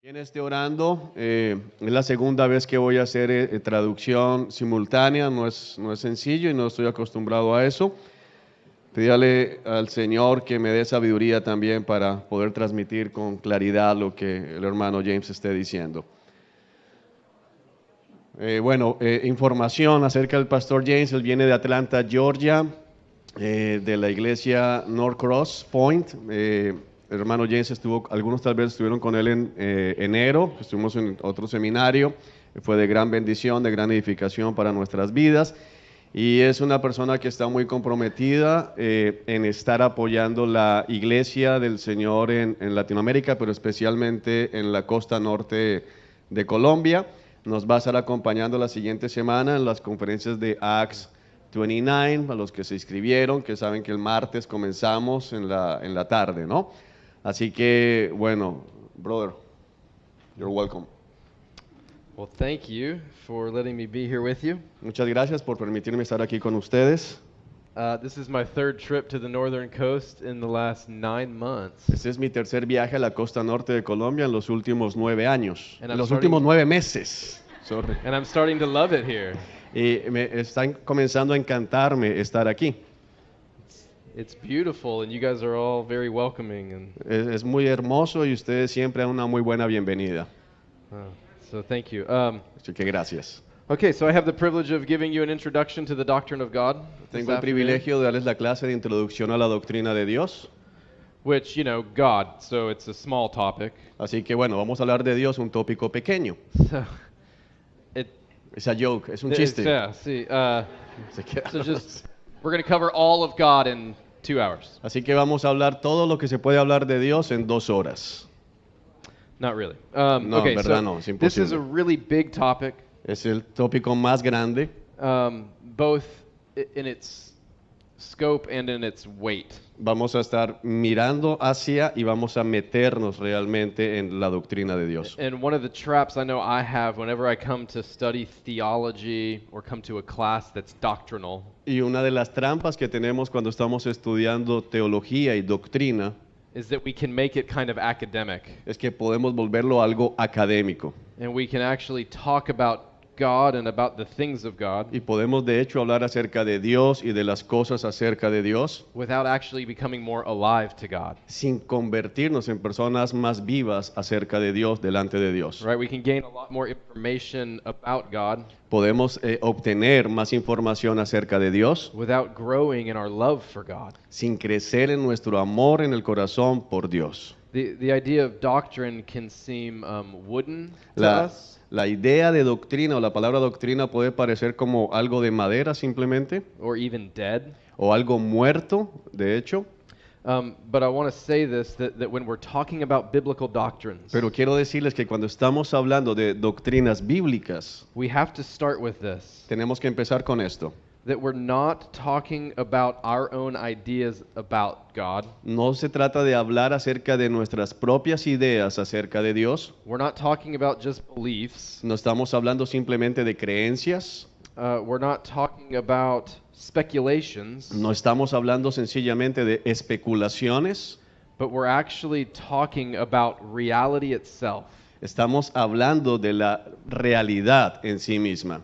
Quien esté orando, es la segunda vez que voy a hacer traducción simultánea, no es sencillo y no estoy acostumbrado a eso. Pídale al Señor que me dé sabiduría también para poder transmitir con claridad lo que el hermano James esté diciendo. Información acerca del pastor James. Él viene de Atlanta, Georgia, de la iglesia North Cross Point. El hermano James algunos tal vez estuvieron con él en enero, estuvimos en otro seminario, fue de gran bendición, de gran edificación para nuestras vidas, y es una persona que está muy comprometida en estar apoyando la iglesia del Señor en Latinoamérica, pero especialmente en la costa norte de Colombia. Nos va a estar acompañando la siguiente semana en las conferencias de Acts 29, a los que se inscribieron, que saben que el martes comenzamos en la tarde, ¿no? Así que, bueno, brother, you're welcome. Well, thank you for letting me be here with you. Muchas gracias por permitirme estar aquí con ustedes. This is my third trip to the northern coast in the last 9 months. Este es mi tercer viaje a la costa norte de Colombia en los últimos 9 años. And En I'm los starting- últimos 9 meses. Sorry. And I'm starting to love it here. Y me están comenzando a encantarme estar aquí. It's beautiful, and you guys are all very welcoming. And Es muy hermoso y ustedes siempre dan una muy buena bienvenida. so thank you. Así que gracias. Okay, so I have the privilege of giving you an introduction to the doctrine of God. this Tengo el afternoon, privilegio de darles la clase de introducción a la doctrina de Dios. which, you know, God, so it's a small topic. Así que bueno, vamos a hablar de Dios, un tópico pequeño. So it, Es a joke, es un it's, chiste. yeah, see, Así que, so just, we're going to cover all of God in 2 hours. así que vamos a hablar todo lo que se puede hablar de Dios en 2 horas. Not really. No, Okay, en verdad so no, es this is a imposible. really big topic, Es el tópico más grande, both in its scope and in its weight. vamos a estar mirando hacia y vamos a meternos realmente en la doctrina de Dios. And one of the traps I know I have whenever I come to study theology or come to a class that's doctrinal Y una de las trampas que tenemos cuando estamos estudiando teología y doctrina is that we can make it kind of academic. es que podemos volverlo algo académico. And we can actually talk about God and about the things of God Y podemos de hecho hablar acerca de Dios y de las cosas acerca de Dios without actually becoming more alive to God. sin convertirnos en personas más vivas acerca de Dios delante de Dios. Right? We can gain a lot more information about God Podemos obtener más información acerca de Dios without growing in our love for God. sin crecer en nuestro amor en el corazón por Dios. The idea of doctrine can seem wooden to us, La idea de doctrina o la palabra doctrina puede parecer como algo de madera simplemente or even dead. o algo muerto, de hecho. But I want to say this, that when we're talking about biblical doctrines, Pero quiero decirles que cuando estamos hablando de doctrinas bíblicas, we have to start with this, tenemos que empezar con esto. that we're not talking about our own ideas about God. No se trata de hablar acerca de nuestras propias ideas acerca de Dios. We're not talking about just beliefs. No estamos hablando simplemente de creencias. We're not talking about speculations, No estamos hablando sencillamente de especulaciones. but we're actually talking about reality itself. Estamos hablando de la realidad en sí misma.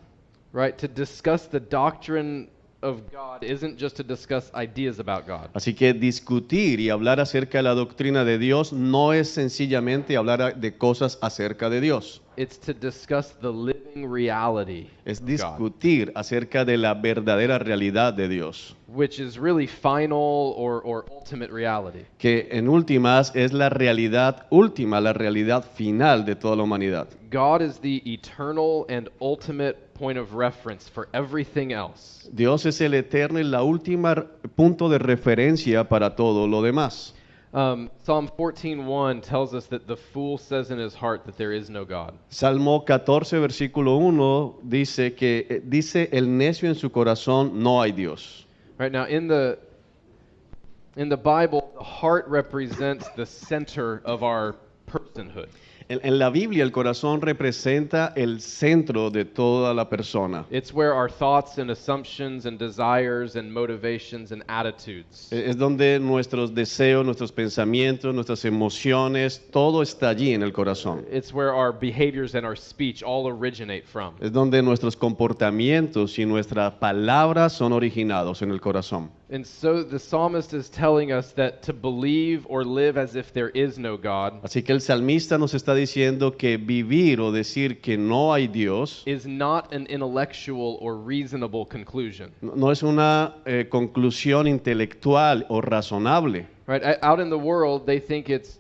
Right? To discuss the doctrine of God isn't just to discuss ideas about God. Así que discutir y hablar acerca de la doctrina de Dios no es sencillamente hablar de cosas acerca de Dios. It's to discuss the living reality Es of God, discutir acerca de la verdadera realidad de Dios, which is really final or ultimate reality. que en últimas es la realidad última, la realidad final de toda la humanidad. God is the eternal and ultimate point of reference for everything else. Dios es el eterno y la última punto de referencia para todo lo demás. Psalm 14:1 tells us that the fool says in his heart that there is no God. Salmo 14, versículo 1 dice que dice el necio en su corazón, no hay Dios. Right now in the Bible, the heart represents the center of our personhood. En la Biblia el corazón representa el centro de toda la persona. It's where our thoughts and assumptions and desires and motivations and attitudes. Es donde nuestros deseos, nuestros pensamientos, nuestras emociones, todo está allí en el corazón. It's where our behaviors and our speech all originate from. Es donde nuestros comportamientos y nuestras palabras son originados en el corazón. And so the psalmist is telling us that to believe or live as if there is no God Así que el salmista nos está diciendo que vivir o decir que no hay Dios is not an intellectual or reasonable conclusion. no es una conclusión intelectual o razonable. Right? Out in the world, they think it's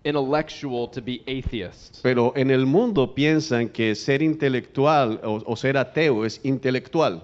intellectual to be atheist. Pero en el mundo piensan que ser intelectual o ser ateo es intelectual.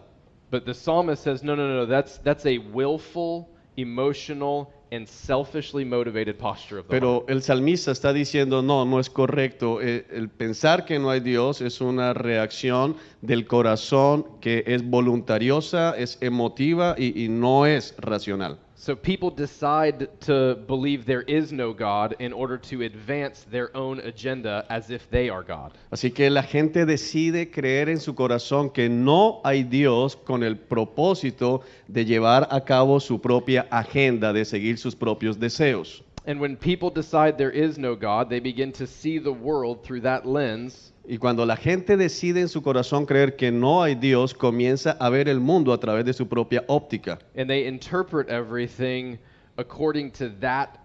But the psalmist says, no, that's a willful, emotional, and selfishly motivated posture of the heart. Pero el salmista está diciendo, no es correcto. El pensar que no hay Dios es una reacción del corazón que es voluntariosa, es emotiva y no es racional. So people decide to believe there is no God in order to advance their own agenda as if they are God. Así que la gente decide creer en su corazón que no hay Dios con el propósito de llevar a cabo su propia agenda, de seguir sus propios deseos. And when people decide there is no God, they begin to see the world through that lens. Y cuando la gente decide en su corazón creer que no hay Dios, comienza a ver el mundo a través de su propia óptica. And they interpret everything according to that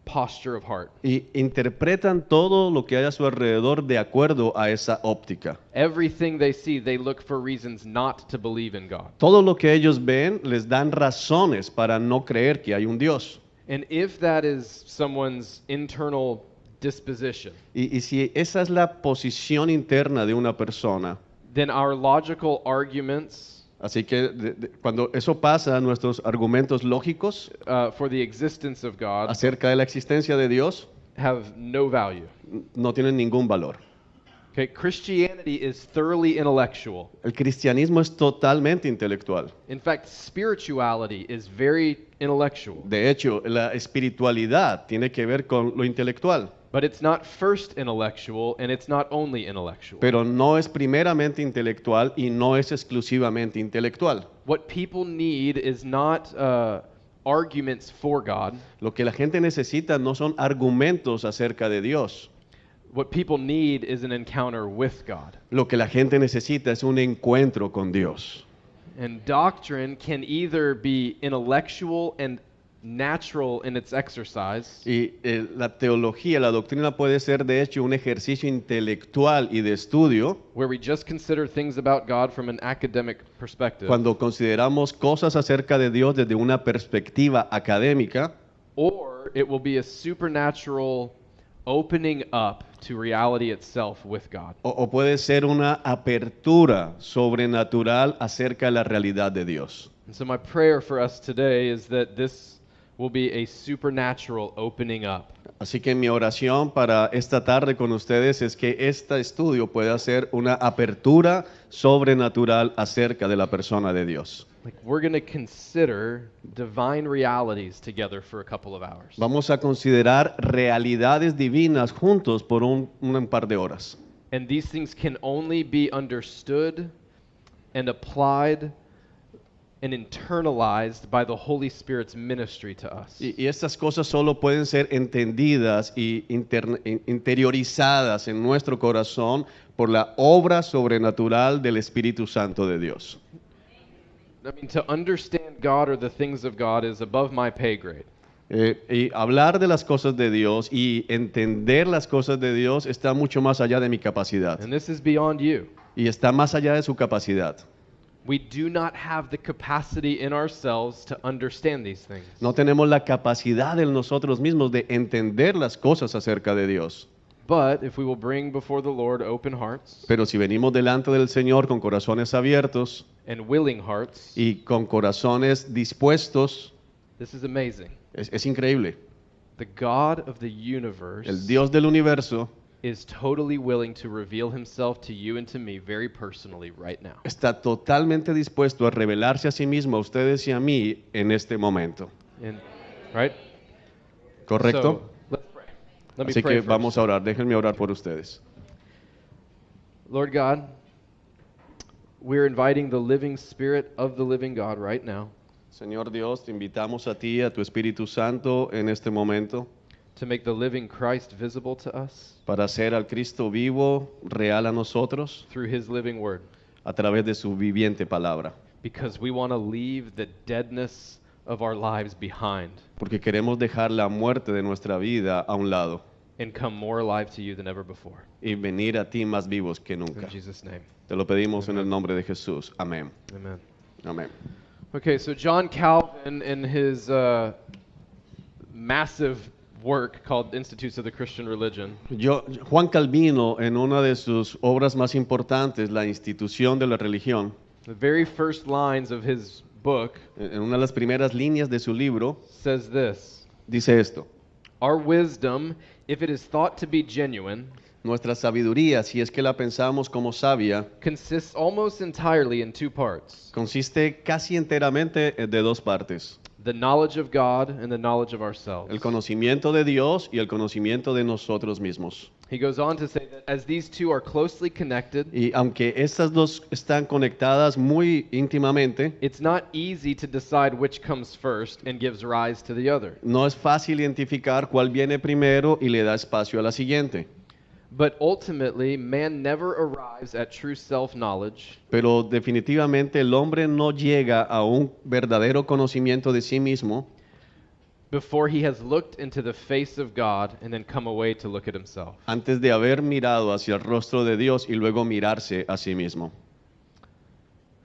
posture of heart. Y interpretan todo lo que hay a su alrededor de acuerdo a esa óptica. Everything they see, they look for reasons not to believe in God. Todo lo que ellos ven les dan razones para no creer que hay un Dios. And if that is someone's internal disposition, Y si esa es la posición interna de una persona, then our logical arguments así que cuando eso pasa, nuestros argumentos lógicos for the existence of God acerca de la existencia de Dios have no value. no tienen ningún valor. Okay, Christianity is thoroughly intellectual. El cristianismo es totalmente intelectual. In fact, spirituality is very intellectual. De hecho, la espiritualidad tiene que ver con lo intelectual, But it's not first intellectual, and it's not only intellectual. pero no es primeramente intelectual y no es exclusivamente intelectual. What people need is not arguments for God. Lo que la gente necesita no son argumentos acerca de Dios. What people need is an encounter with God. Lo que la gente necesita es un encuentro con Dios. And doctrine can either be intellectual and natural in its exercise, Y la teología, la doctrina puede ser de hecho un ejercicio intelectual y de estudio where we just consider things about God from an academic perspective, cuando consideramos cosas acerca de Dios desde una perspectiva académica, or it will be a supernatural opening up to reality itself with God. o puede ser una apertura sobrenatural acerca de la realidad de Dios. And so my prayer for us today is that this will be a supernatural opening up. Así que mi oración para esta tarde con ustedes es que este estudio pueda ser una apertura sobrenatural acerca de la persona de Dios. Like we're going to consider divine realities together for a couple of hours. Vamos a considerar realidades divinas juntos por un par de horas. And these things can only be understood and applied and internalized by the Holy Spirit's ministry to us. Y estas cosas solo pueden ser entendidas y interiorizadas en nuestro corazón por la obra sobrenatural del Espíritu Santo de Dios. I mean, to understand God or the things of God is above my pay grade. Y hablar de las cosas de Dios y entender las cosas de Dios está mucho más allá de mi capacidad. And this is beyond you. Y está más allá de su capacidad. We do not have the capacity in ourselves to understand these things. No tenemos la capacidad en nosotros mismos de entender las cosas acerca de Dios. But if we will bring before the Lord open hearts Pero si venimos delante del Señor con corazones abiertos and willing hearts, y con corazones dispuestos, this is amazing. es increíble. The God of the universe El Dios del universo is totally willing to reveal himself to you and to me very personally right now. está totalmente dispuesto a revelarse a sí mismo, a ustedes y a mí en este momento. And right? ¿Correcto? So, let's pray. Let me Así pray que vamos first. a orar, déjenme orar por ustedes. Lord God, we're inviting the living Spirit of the living God right now Señor Dios, te invitamos a ti, a tu Espíritu Santo en este momento to make the living Christ visible to us para hacer al Cristo vivo, real a nosotros, through his living word. a través de su viviente palabra. Because we want to leave the deadness of our lives behind Porque queremos dejar la muerte de nuestra vida a un lado and come more alive to you than ever before. y venir a ti más vivos que nunca. In Jesus' name, Te lo pedimos en el nombre de Jesús. Amén. amen. Amén. Okay, so John Calvin, in his massive work called Institutes of the Christian Religion, Juan Calvino, en una de sus obras más importantes, La institución de la religión, the very first lines of his book en una de las primeras líneas de su libro, says this: dice esto: Our wisdom, if it is thought to be genuine, nuestra sabiduría, si es que la pensamos como sabia, consists almost entirely in two parts: consiste casi enteramente de dos partes: the knowledge of God and the knowledge of ourselves. el conocimiento de Dios y el conocimiento de nosotros mismos. He goes on to say that as these two are closely connected, Y aunque estas dos están conectadas muy íntimamente, it's not easy to decide which comes first and gives rise to the other. no es fácil identificar cuál viene primero y le da espacio a la siguiente. But ultimately, man never arrives at true self-knowledge Pero definitivamente el hombre no llega a un verdadero conocimiento de sí mismo before he has looked into the face of God and then come away to look at himself. antes de haber mirado hacia el rostro de Dios y luego mirarse a sí mismo.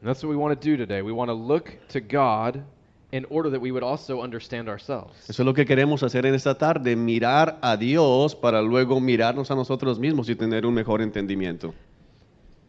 And that's what we want to do today. We want to look to God in order that we would also understand ourselves. Eso es lo que queremos hacer en esta tarde, mirar a Dios para luego mirarnos a nosotros mismos y tener un mejor entendimiento.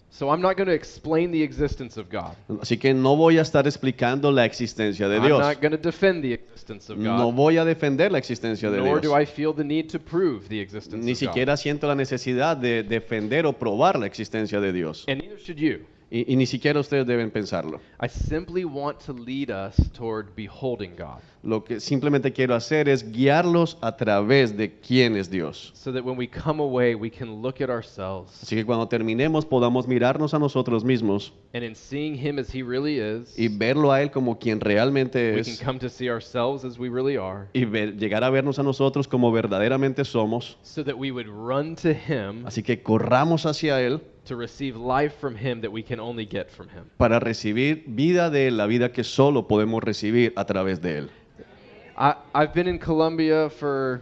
So I'm not going to explain the existence of God. Así que no voy a estar explicando la existencia de I'm Dios. not going to defend the existence of No God. voy a defender la existencia de Nor do Dios. I feel the need to prove the existence Ni of God. siquiera siento la necesidad de defender o probar la existencia de Dios. And neither should you. Y ni siquiera ustedes deben pensarlo. I simply want to lead us toward beholding God, Lo que simplemente quiero hacer es guiarlos a través de quién es Dios. so that when we come away, we can look at ourselves, Así que cuando terminemos podamos mirarnos a nosotros mismos and in seeing Him as He really is, y verlo a Él como quien realmente we can es come to see ourselves as we really are, y llegar a vernos a nosotros como verdaderamente somos. so that we would run to Him Así que corramos hacia Él to receive life from Him that we can only get from Him. para recibir vida de Él, la vida que solo podemos recibir a través de Él. I've been in Colombia for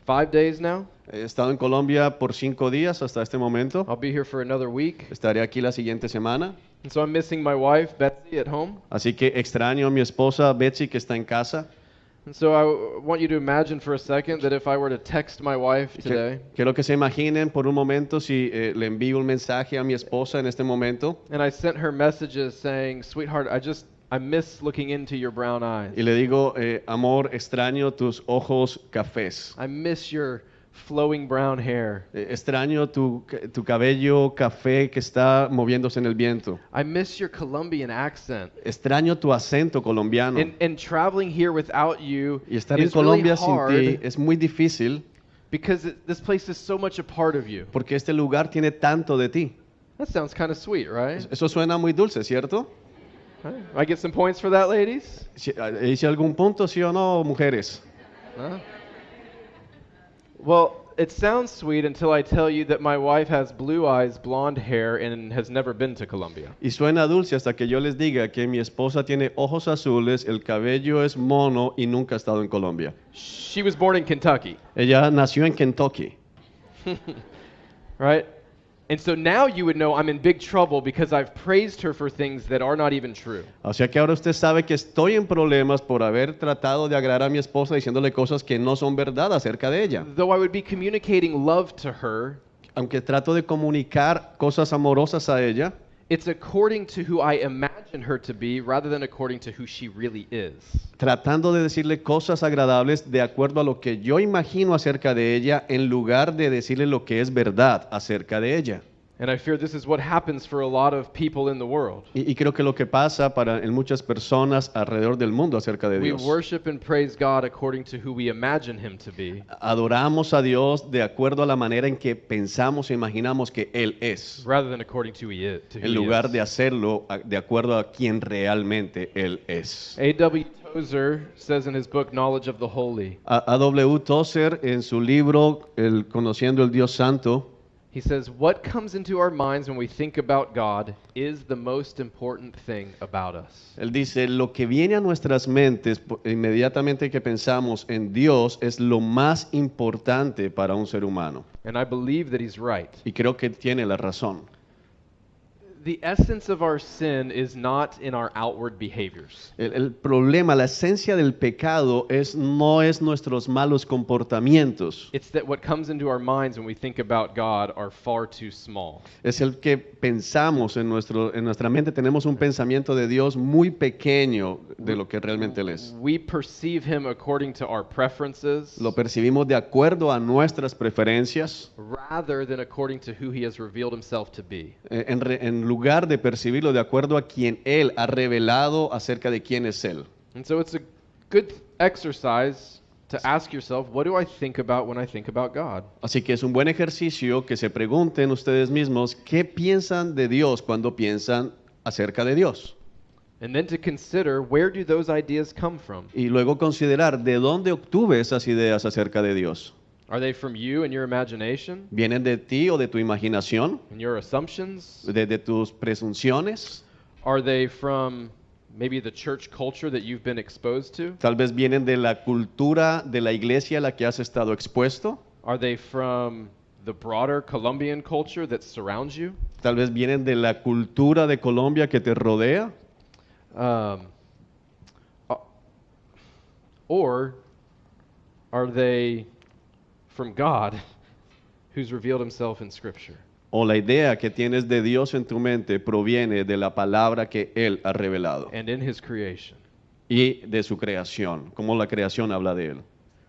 5 days now. He estado en Colombia por 5 días hasta este momento. I'll be here for another week. Estaré aquí la siguiente semana. And so I'm missing my wife, Betsy, at home. Así que extraño a mi esposa Betsy que está en casa. And so I want you to imagine for a second that if I were to text my wife today, Quiero que se imaginen por un momento si le envío un mensaje a mi esposa en este momento and I sent her messages saying, "Sweetheart, I miss looking into your brown eyes. y le digo, amor, extraño tus ojos cafés. I miss your flowing brown hair. Extraño tu cabello café que está moviéndose en el viento. I miss your Colombian accent." Extraño tu acento colombiano. And traveling here without you Y estar en is Colombia really sin hard ti es muy difícil because this place is so much a part of you. porque este lugar tiene tanto de ti. That sounds kind of sweet, right? Eso suena muy dulce, ¿cierto? Right. I get some points for that, ladies? ¿Hice algún punto, sí o no, mujeres? Huh? Well, it sounds sweet until I tell you that my wife has blue eyes, blonde hair, and has never been to Colombia. Y suena dulce hasta que yo les diga que mi esposa tiene ojos azules, el cabello es mono y nunca ha estado en Colombia. She was born in Kentucky, Ella nació en Kentucky. right? And so now you would know I'm in big trouble because I've praised her for things that are not even true. O sea que ahora usted sabe que estoy en problemas por haber tratado de agradar a mi esposa diciéndole cosas que no son verdad acerca de ella. Though I would be communicating love to her, Aunque trato de comunicar cosas amorosas a ella, it's according to who I imagine her to be rather than according to who she really is. tratando de decirle cosas agradables de acuerdo a lo que yo imagino acerca de ella en lugar de decirle lo que es verdad acerca de ella. And I fear this is what happens for a lot of people in the world. Y creo que lo que pasa en muchas personas alrededor del mundo acerca de We Dios. worship and praise God according to who we imagine Him to be, Adoramos a Dios de acuerdo a la manera en que pensamos e imaginamos que Él es, rather than according to who He en lugar is. de hacerlo de acuerdo a quien realmente Él es. A.W. Tozer says in his book Knowledge of the Holy, A.W. Tozer, en su libro Conociendo el Dios Santo, he says, what comes into our minds when we think about God is the most important thing about us. él dice, lo que viene a nuestras mentes inmediatamente que pensamos en Dios es lo más importante para un ser humano. And I believe that he's right. Y creo que tiene la razón. The essence of our sin is not in our outward behaviors. El problema, la esencia del pecado no es nuestros malos comportamientos. It's that what comes into our minds when we think about God are far too small. Es el que pensamos en nuestra mente, tenemos un pensamiento de Dios muy pequeño de lo que realmente Él es. We perceive Him according to our preferences Lo percibimos de acuerdo a nuestras preferencias, rather than according to who He has revealed Himself to be. en lugar de percibirlo de acuerdo a quien Él ha revelado acerca de quién es Él. And so it's a good exercise to ask yourself, what do I think about when I think about God? Así que es un buen ejercicio que se pregunten ustedes mismos qué piensan de Dios cuando piensan acerca de Dios. And then to consider, where do those ideas come from? Y luego considerar de dónde obtuve esas ideas acerca de Dios. Are they from you and your imagination ¿Vienen de ti o de tu imaginación? and your assumptions? ¿De tus presunciones? Are they from maybe the church culture that you've been exposed to? Tal vez vienen de la cultura de la iglesia a la que has estado expuesto. Are they from the broader Colombian culture that surrounds you? Tal vez vienen de la cultura de Colombia que te rodea. Uh, or are they from God who's revealed Himself in Scripture? O la idea que tienes de Dios en tu mente proviene de la palabra que Él ha revelado And in His creation. y de su creación, como la creación habla de Él.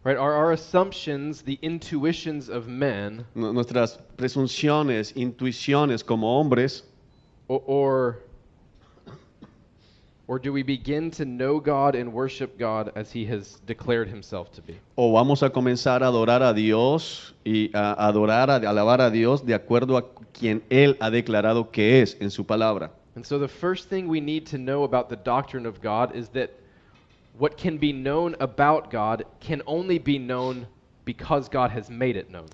Right? Are our assumptions the intuitions of men, Nuestras presunciones, intuiciones como hombres, or do we begin to know God and worship God as He has declared Himself to be? o vamos a comenzar a adorar a Dios y a alabar a Dios de acuerdo a quien Él ha declarado que es en su palabra. And so the first thing we need to know about the doctrine of God is that what can be known about God can only be known because God has made it known.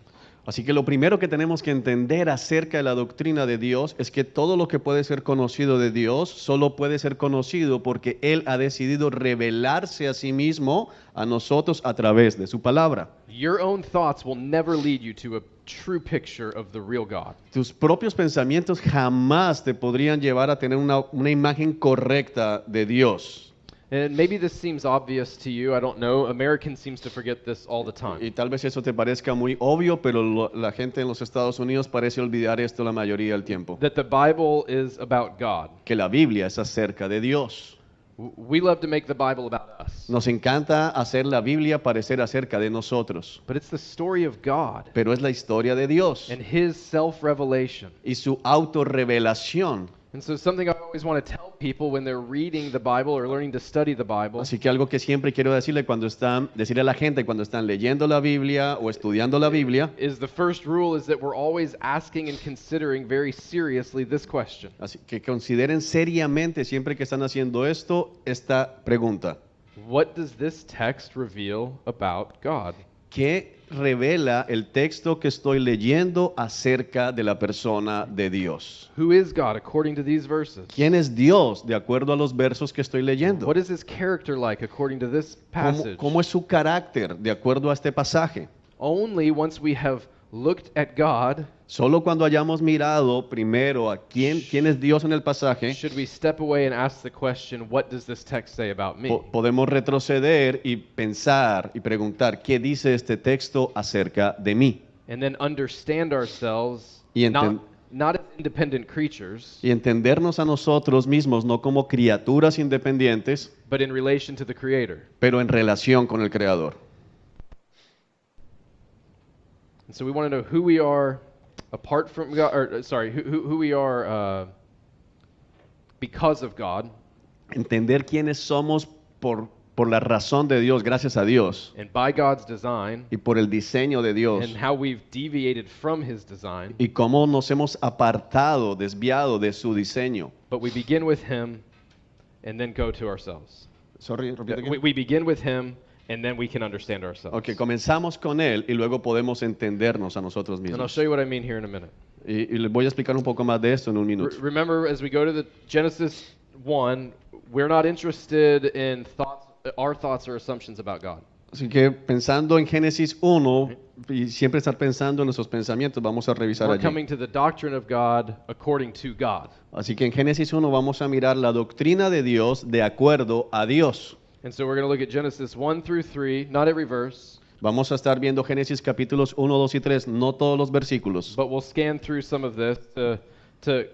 Así que lo primero que tenemos que entender acerca de la doctrina de Dios es que todo lo que puede ser conocido de Dios solo puede ser conocido porque Él ha decidido revelarse a sí mismo a nosotros a través de su palabra. Your own thoughts will never lead you to a true picture of the real God. Tus propios pensamientos jamás te podrían llevar a tener una imagen correcta de Dios. And maybe this seems obvious to you, I don't know. Americans seems to forget this all the Y time. tal vez eso te parezca muy obvio, pero la gente en los Estados Unidos parece olvidar esto la mayoría del tiempo. That the Bible is about God. Que la Biblia es acerca de Dios. We love to make the Bible about us. Nos encanta hacer la Biblia parecer acerca de nosotros, But it's the story of God pero es la historia de Dios and His self-revelation. y su autorrevelación. And so something I always want to tell people when they're reading the Bible or learning to study the Bible Así que algo que siempre quiero decirle decirle a la gente cuando están leyendo la Biblia o estudiando la Biblia, is the first rule is that we're always asking and considering very seriously this question. así que consideren seriamente siempre que están haciendo esto, esta pregunta. What does this text reveal about God? ¿Qué revela el texto que estoy leyendo acerca de la persona de Dios? Who is God according to these verses? ¿Quién es Dios de acuerdo a los versos que estoy leyendo? What is His character like according to this passage? ¿Cómo es su carácter de acuerdo a este pasaje? Only once we have looked at God Solo cuando hayamos mirado primero a quién es Dios en el pasaje, should we step away and ask the question, what does this text say about me? podemos retroceder y pensar y preguntar, ¿qué dice este texto acerca de mí? And then understand ourselves Y not as independent creatures, Y entendernos a nosotros mismos no como criaturas independientes, but in relation to the Creator. pero en relación con el Creador. And so we want to know who we are apart from God, or sorry, who we are because of God, entender quiénes somos por la razón de Dios, gracias a Dios, and by God's design, y por el diseño de Dios, and how we've deviated from His design. y cómo nos hemos apartado, desviado de su diseño. But we begin with Him, and then go to ourselves. Sorry, repite again. We begin with Him, and then we can understand ourselves. Ok, comenzamos con Él y luego podemos entendernos a nosotros And I'll mismos. show you what I mean here in a minute. Y les voy a explicar un poco más de esto en un minuto. Remember, as we go to the Genesis 1, we're not interested in our thoughts or assumptions about God. Así que pensando en Génesis 1 y siempre estar pensando en nuestros pensamientos, vamos a revisar We're allí. coming to the doctrine of God according to God. Así que en Génesis 1 vamos a mirar la doctrina de Dios de acuerdo a Dios. And so we're going to look at Genesis 1 through 3, not every verse, Vamos a estar viendo Génesis capítulos 1, 2 y 3, no todos los versículos. but we'll scan through some of this to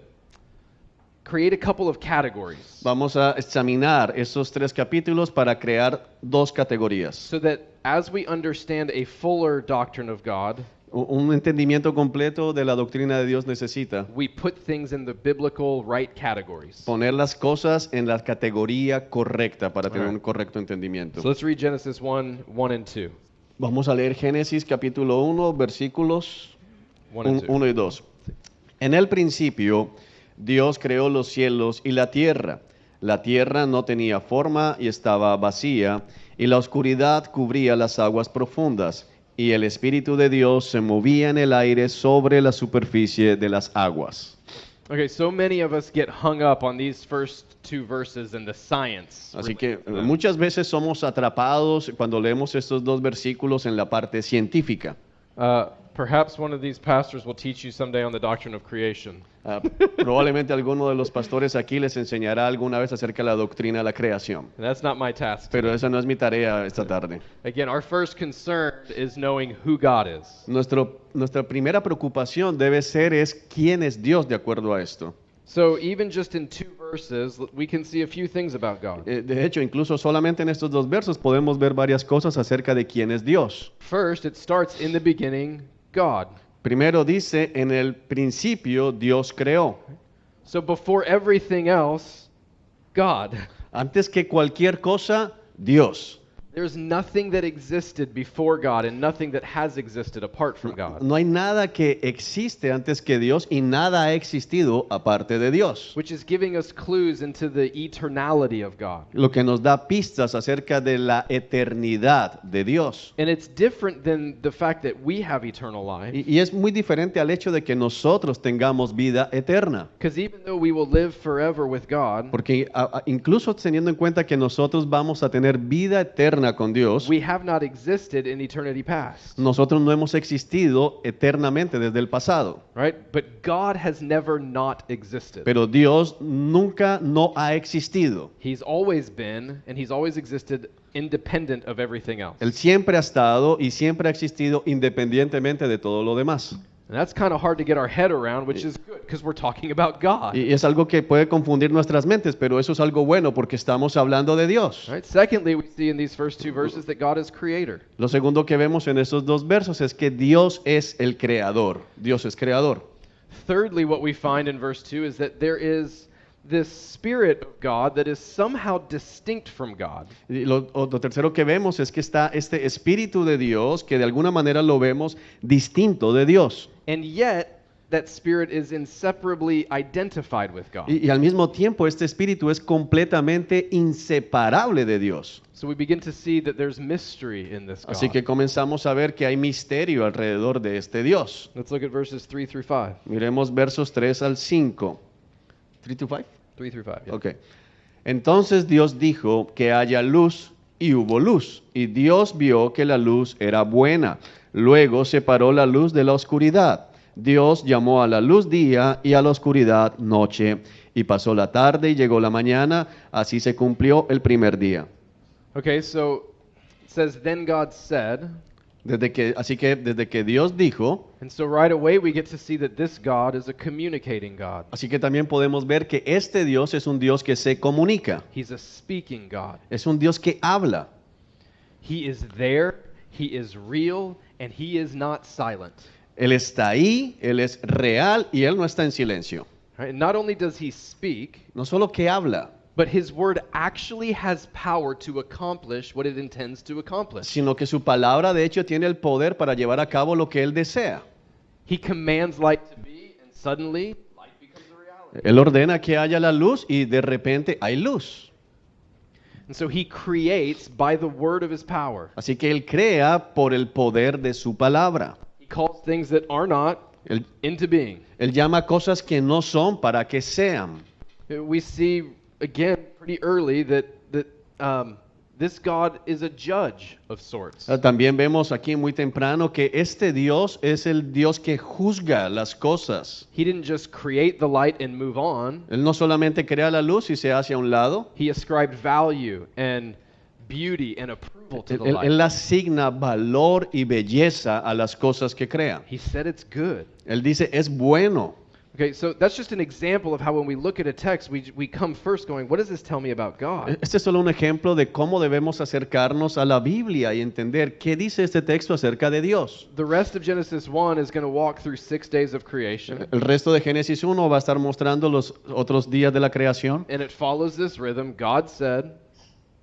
create a couple of categories Vamos a examinar esos 3 capítulos para crear 2 categorías. so that as we understand a fuller doctrine of God, Un entendimiento completo de la doctrina de Dios necesita we put things in the biblical right categories. poner las cosas en la categoría correcta para tener Alright. un correcto entendimiento. So let's read Genesis 1, 1 and 2. Vamos a leer Génesis capítulo 1, versículos 1 and 2. 1 y 2. En el principio, Dios creó los cielos y la tierra. La tierra no tenía forma y estaba vacía, y la oscuridad cubría las aguas profundas, y el Espíritu de Dios se movía en el aire sobre la superficie de las aguas. Okay, so many of us get hung up on these first 2 verses and the science. Así que related to them. muchas veces somos atrapados cuando leemos estos 2 versículos en la parte científica. Perhaps one of these pastors will teach you someday on the doctrine of creation. Probablemente alguno de los pastores aquí les enseñará alguna vez acerca de la doctrina de la creación. And that's not my task. Pero esa no es mi tarea esta tarde. Again, our first concern is knowing who God is. Nuestra primera preocupación debe ser es quién es Dios de acuerdo a esto. So even just in 2 verses, we can see a few things about God. De hecho, incluso solamente en estos 2 versos podemos ver varias cosas acerca de quién es Dios. First, it starts in the beginning, God. Primero dice, en el principio Dios creó. So before everything else, God. Antes que cualquier cosa, Dios. There's nothing that existed before God and nothing that has existed apart from God. No hay nada que existe antes que Dios y nada ha existido aparte de Dios. Which is giving us clues into the eternality of God. Lo que nos da pistas acerca de la eternidad de Dios. And it's different than the fact that we have eternal life. Y es muy diferente al hecho de que nosotros tengamos vida eterna. Because even though we will live forever with God, Porque incluso teniendo en cuenta que nosotros vamos a tener vida eterna con Dios, we have not existed in eternity past. nosotros no hemos existido eternamente desde el pasado. Right? But God has never not existed. Pero Dios nunca no ha existido. He's always been and He's always existed independent of everything else. Él siempre ha estado y siempre ha existido independientemente de todo lo demás. And that's kind of hard to get our head around, which is good because we're talking about God. Y es algo que puede confundir nuestras mentes, pero eso es algo bueno porque estamos hablando de Dios. Right? Secondly, we see in these first 2 verses that God is creator. Lo segundo que vemos en estos 2 versos es que Dios es el creador. Dios es creador. Thirdly, what we find in verse 2 is that there is this spirit of God that is somehow distinct from God. Y lo tercero que vemos es que está este Espíritu de Dios que de alguna manera lo vemos distinto de Dios. And yet, that spirit is inseparably identified with God. Y al mismo tiempo este Espíritu es completamente inseparable de Dios. So we begin to see that there's mystery in this God. Así que comenzamos a ver que hay misterio alrededor de este Dios. Let's look at verses 3 through 5. Miremos versos 3 al 5. 3 to 5? 3 through 5. Yeah. Ok. Entonces Dios dijo que haya luz y hubo luz. Y Dios vio que la luz era buena. Luego separó la luz de la oscuridad. Dios llamó a la luz día y a la oscuridad noche. Y pasó la tarde y llegó la mañana. Así se cumplió el primer día. Okay, so it says, then God said, Así que desde que Dios dijo, and so right away we get to see that this God is a communicating God. así que también podemos ver que este Dios es un Dios que se comunica. He's a speaking God. Es un Dios que habla. He is there, He is real, and He is not silent. Él está ahí, Él es real y Él no está en silencio. Right? And not only does he speak, No solo que habla, but his word actually has power to accomplish what it intends to accomplish. sino que su palabra de hecho tiene el poder para llevar a cabo lo que Él desea. He commands light to be, and suddenly light becomes a reality. Él ordena que haya la luz y de repente hay luz. And so he creates by the word of his power. Así que Él crea por el poder de su palabra. He calls things that are not Él, into being. Él llama cosas que no son para que sean. We see again pretty early that this God is a judge of sorts. También vemos aquí muy temprano que este Dios es el Dios que juzga las cosas. He didn't just create the light and move on. Él no solamente crea la luz y se hace a un lado, He ascribed value and beauty and approval to the él light. asigna valor y belleza a las cosas que crea. He said it's good. Él dice, es bueno. Okay, so that's just an example of how when we look at a text, we come first going, what does this tell me about God? Este es solo un ejemplo de cómo debemos acercarnos a la Biblia y entender qué dice este texto acerca de Dios. The rest of Genesis 1 is going to walk through 6 days of creation, El resto de Génesis 1 va a estar mostrando los otros días de la creación and it follows this rhythm. God said,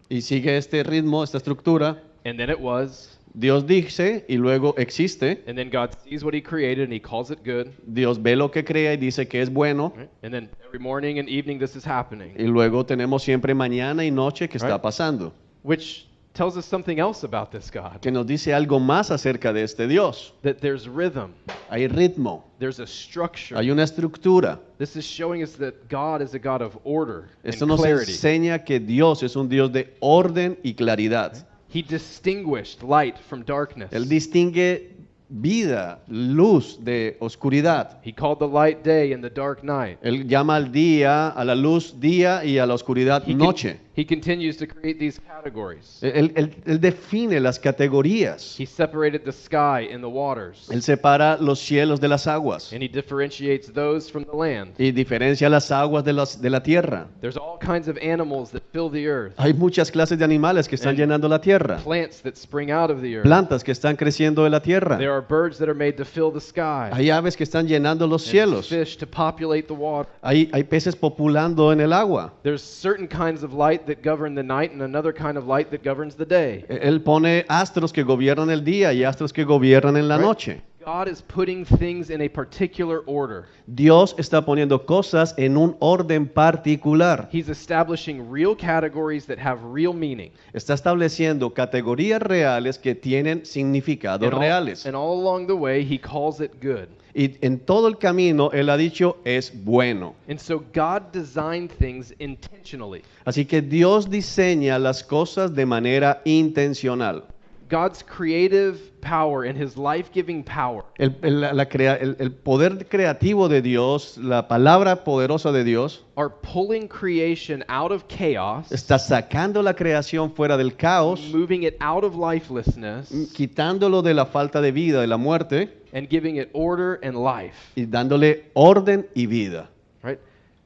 y sigue este ritmo, esta estructura. and then it was, Dios dice y luego existe. and then God sees what he created and he calls it good. Dios ve lo que crea y dice que es bueno. Right? And then every morning and evening this is happening, Y luego tenemos siempre mañana y noche que está Right. pasando. which tells us something else about this God, Que nos dice algo más acerca de este Dios. that there's rhythm, Hay ritmo, there's a structure. hay una estructura. This is showing us that God is a God of order Esto and nos clarity. enseña que Dios es un Dios de orden y claridad. He distinguished light from darkness. Él distingue vida, luz de oscuridad. He called the light day and the dark night. Él llama al día, a la luz día y a la oscuridad He, noche. he continues to create these categories. Él define las categorías. He separated the sky and the waters. Él separa los cielos de las aguas And he differentiates those from the land. y diferencia las aguas de la tierra. There's all kinds of animals that fill the earth. Hay muchas clases de animales que están And llenando la tierra, Plants that spring out of the earth. plantas que están creciendo de la tierra. There are birds that are made to fill the sky. Hay aves que están llenando los And cielos. fish to populate the water. Hay peces populando en el agua. There's certain kinds of light that govern the night and another kind of light that governs the day. Él pone astros que gobiernan el día y astros que gobiernan en la Right. noche. God is putting things in a particular order. Dios está poniendo cosas en un orden particular. He's establishing real categories that have real meaning. Está estableciendo categorías reales que tienen significados And all, reales. and all along the way, he calls it good. Y en todo el camino Él ha dicho es bueno. And so God designed things intentionally. Así que Dios diseña las cosas de manera intencional. God's creative power and his life-giving power El poder creativo de Dios, la palabra poderosa de Dios, are pulling creation out of chaos, está sacando la creación fuera del caos, moving it out of lifelessness, quitándolo de la falta de vida, de la muerte, and giving it order and life. y dándole orden y vida. Right?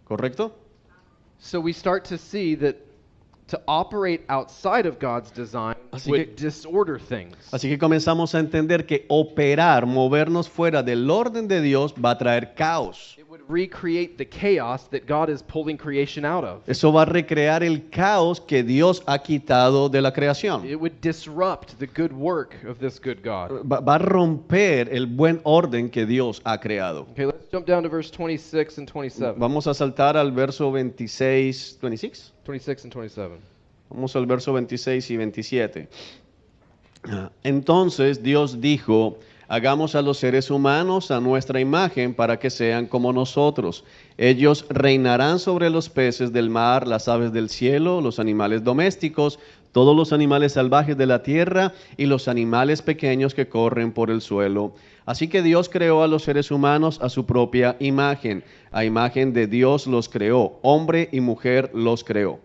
¿Correcto? So we start to see that to operate outside of God's design Así would que- disorder things. Así que comenzamos a entender que operar, movernos fuera del orden de Dios va a traer caos. It would recreate the chaos that God is pulling creation out of. Eso va a recrear el caos que Dios ha quitado de la creación. It would disrupt the good work of this good God. Va a romper el buen orden que Dios ha creado. Okay, let's jump down to verse 26 and 27. Vamos a saltar al verso 26, 26. 26 and 27. Vamos al verso 26 y 27. Entonces Dios dijo, hagamos a los seres humanos a nuestra imagen para que sean como nosotros. Ellos reinarán sobre los peces del mar, las aves del cielo, los animales domésticos, todos los animales salvajes de la tierra y los animales pequeños que corren por el suelo. Así que Dios creó a los seres humanos a su propia imagen. A imagen de Dios los creó, hombre y mujer los creó.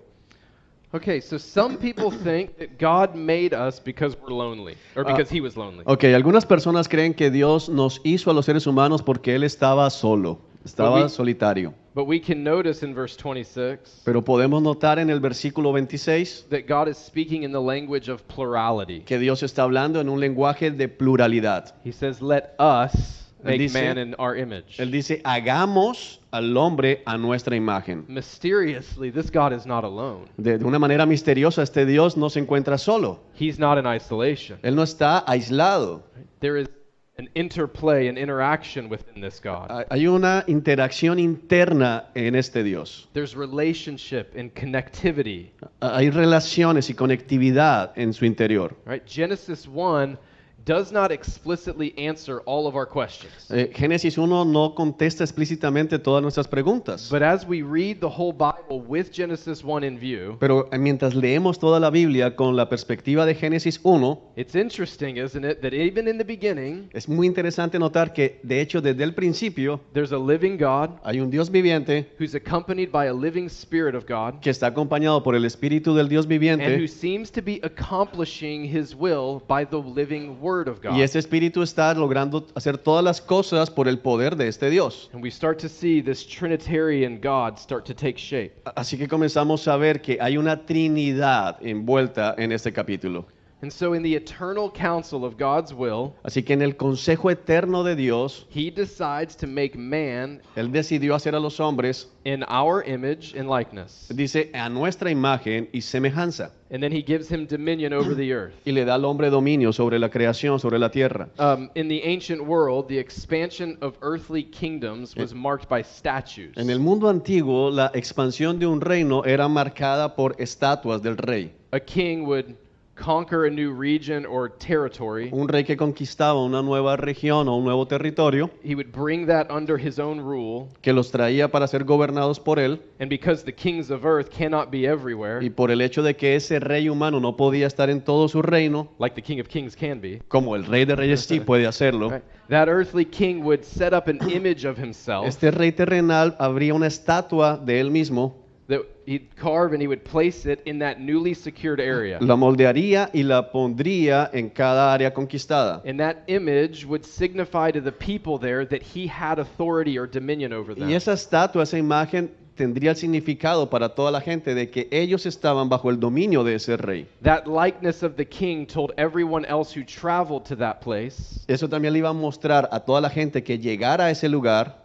Okay, so some people think that God made us because we're lonely, or because he was lonely. Ok, algunas personas creen que Dios nos hizo a los seres humanos porque Él estaba solo, estaba we- solitario. But we can notice in verse 26 Pero podemos notar en el versículo 26 that God is speaking in the language of plurality. que Dios está hablando en un lenguaje de pluralidad. He says, let us make man in our image. Él dice, hagamos al hombre a nuestra imagen. Mysteriously, this God is not alone. De una manera misteriosa, este Dios no se encuentra solo. He's not in isolation. Él no está aislado. There is an interplay, an interaction within this God. Hay una interacción interna en este Dios. There's relationship and connectivity. Hay relaciones y conectividad en su interior. Right? Genesis 1 does not explicitly answer all of our questions. Génesis 1 no contesta explícitamente todas nuestras preguntas. But as we read the whole Bible with Genesis 1 in view, Pero mientras leemos toda la Biblia con la perspectiva de Génesis 1, it's interesting, isn't it, that even in the beginning, es muy interesante notar que, de hecho, desde el principio, there's a living God hay un Dios viviente who's accompanied by a living Spirit of God que está acompañado por el Espíritu del Dios and who viviente, seems to be accomplishing His will by the living Word of God. y ese Espíritu está logrando hacer todas las cosas por el poder de este Dios. And we start to see this Trinitarian God start to take shape. Así que comenzamos a ver que hay una Trinidad envuelta en este capítulo. And so in the eternal counsel of God's will, Así que en el consejo eterno de Dios, He decides to make man Él decidió hacer a los hombres, in our image and likeness. dice, a nuestra imagen y semejanza. And then He gives him dominion over the earth. Y le da al hombre dominio sobre la creación, sobre la tierra. In the ancient world, the expansion of earthly kingdoms was marked by statues. En el mundo antiguo, la expansión de un reino era marcada por estatuas del rey. A king would conquer a new region or territory. Un rey que conquistaba una nueva región o un nuevo territorio, He would bring that under his own rule. que los traía para ser gobernados por él, And because the kings of earth cannot be everywhere, y por el hecho de que ese rey humano no podía estar en todo su reino, like the king of kings can be, como el rey de reyes sí puede hacerlo, right? That earthly king would set up an image of himself este rey terrenal habría una estatua de él mismo, that he'd carve and he would place it in that newly secured area. la moldearía y la pondría en cada área conquistada. And that image would signify to the people there that he had authority or dominion over them. Y esa estatua, esa imagen, tendría el significado para toda la gente de que ellos estaban bajo el dominio de ese rey. That likeness of the king told everyone else who traveled to that place Eso también le iba a mostrar a toda la gente que llegara a ese lugar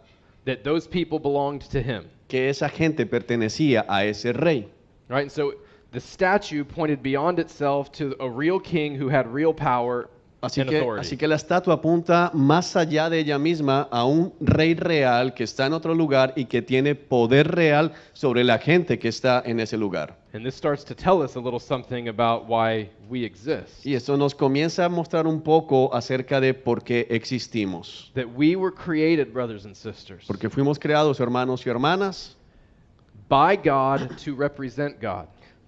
that those people belonged to him. que esa gente pertenecía a ese rey. Right? And so the statue pointed beyond itself to a real king who had real power and authority. Así que la estatua apunta más allá de ella misma a un rey real que está en otro lugar y que tiene poder real sobre la gente que está en ese lugar. And this starts to tell us a little something about why we exist. Y esto nos comienza a mostrar un poco acerca de por qué existimos. That we were created, brothers and sisters, Porque fuimos creados, hermanos y hermanas, by God to represent God.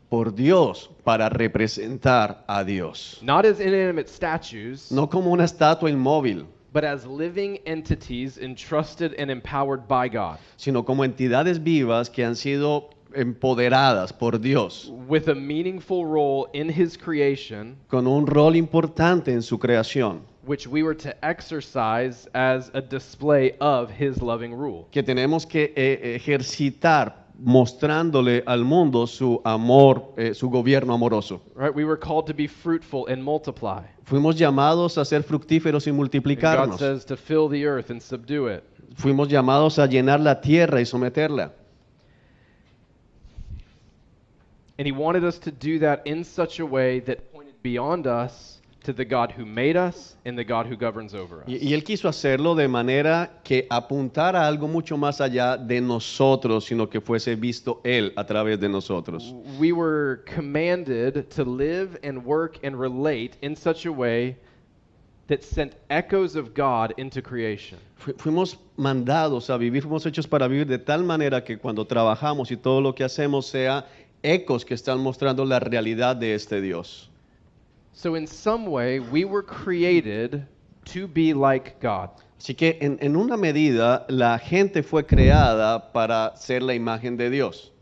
por Dios para representar a Dios. Not as inanimate statues, No como una estatua inmóvil, but as living entities entrusted and empowered by God, sino como entidades vivas que han sido empoderadas por Dios, with a meaningful role in His creation, con un rol importante en su creación, which we were to exercise as a display of His loving rule. que tenemos que ejercitar mostrándole al mundo su amor, su gobierno amoroso. Right? We were called to be fruitful and multiply. Fuimos llamados a ser fructíferos y And God multiplicarnos. says to fill the earth and subdue it. Fuimos llamados a llenar la tierra y someterla. And He wanted us to do that in such a way that pointed beyond us to the God who made us and the God who governs over us. Y Él quiso hacerlo de manera que apuntara a algo mucho más allá de nosotros, sino que fuese visto Él a través de nosotros. We were commanded to live and work and relate in such a way that sent echoes of God into creation. Fuimos mandados a vivir, fuimos hechos para vivir de tal manera que cuando trabajamos y todo lo que hacemos sea ecos que están mostrando la realidad de este Dios. So in some way, we were created to be like God. Así que en una medida la gente fue creada para ser la imagen de Dios.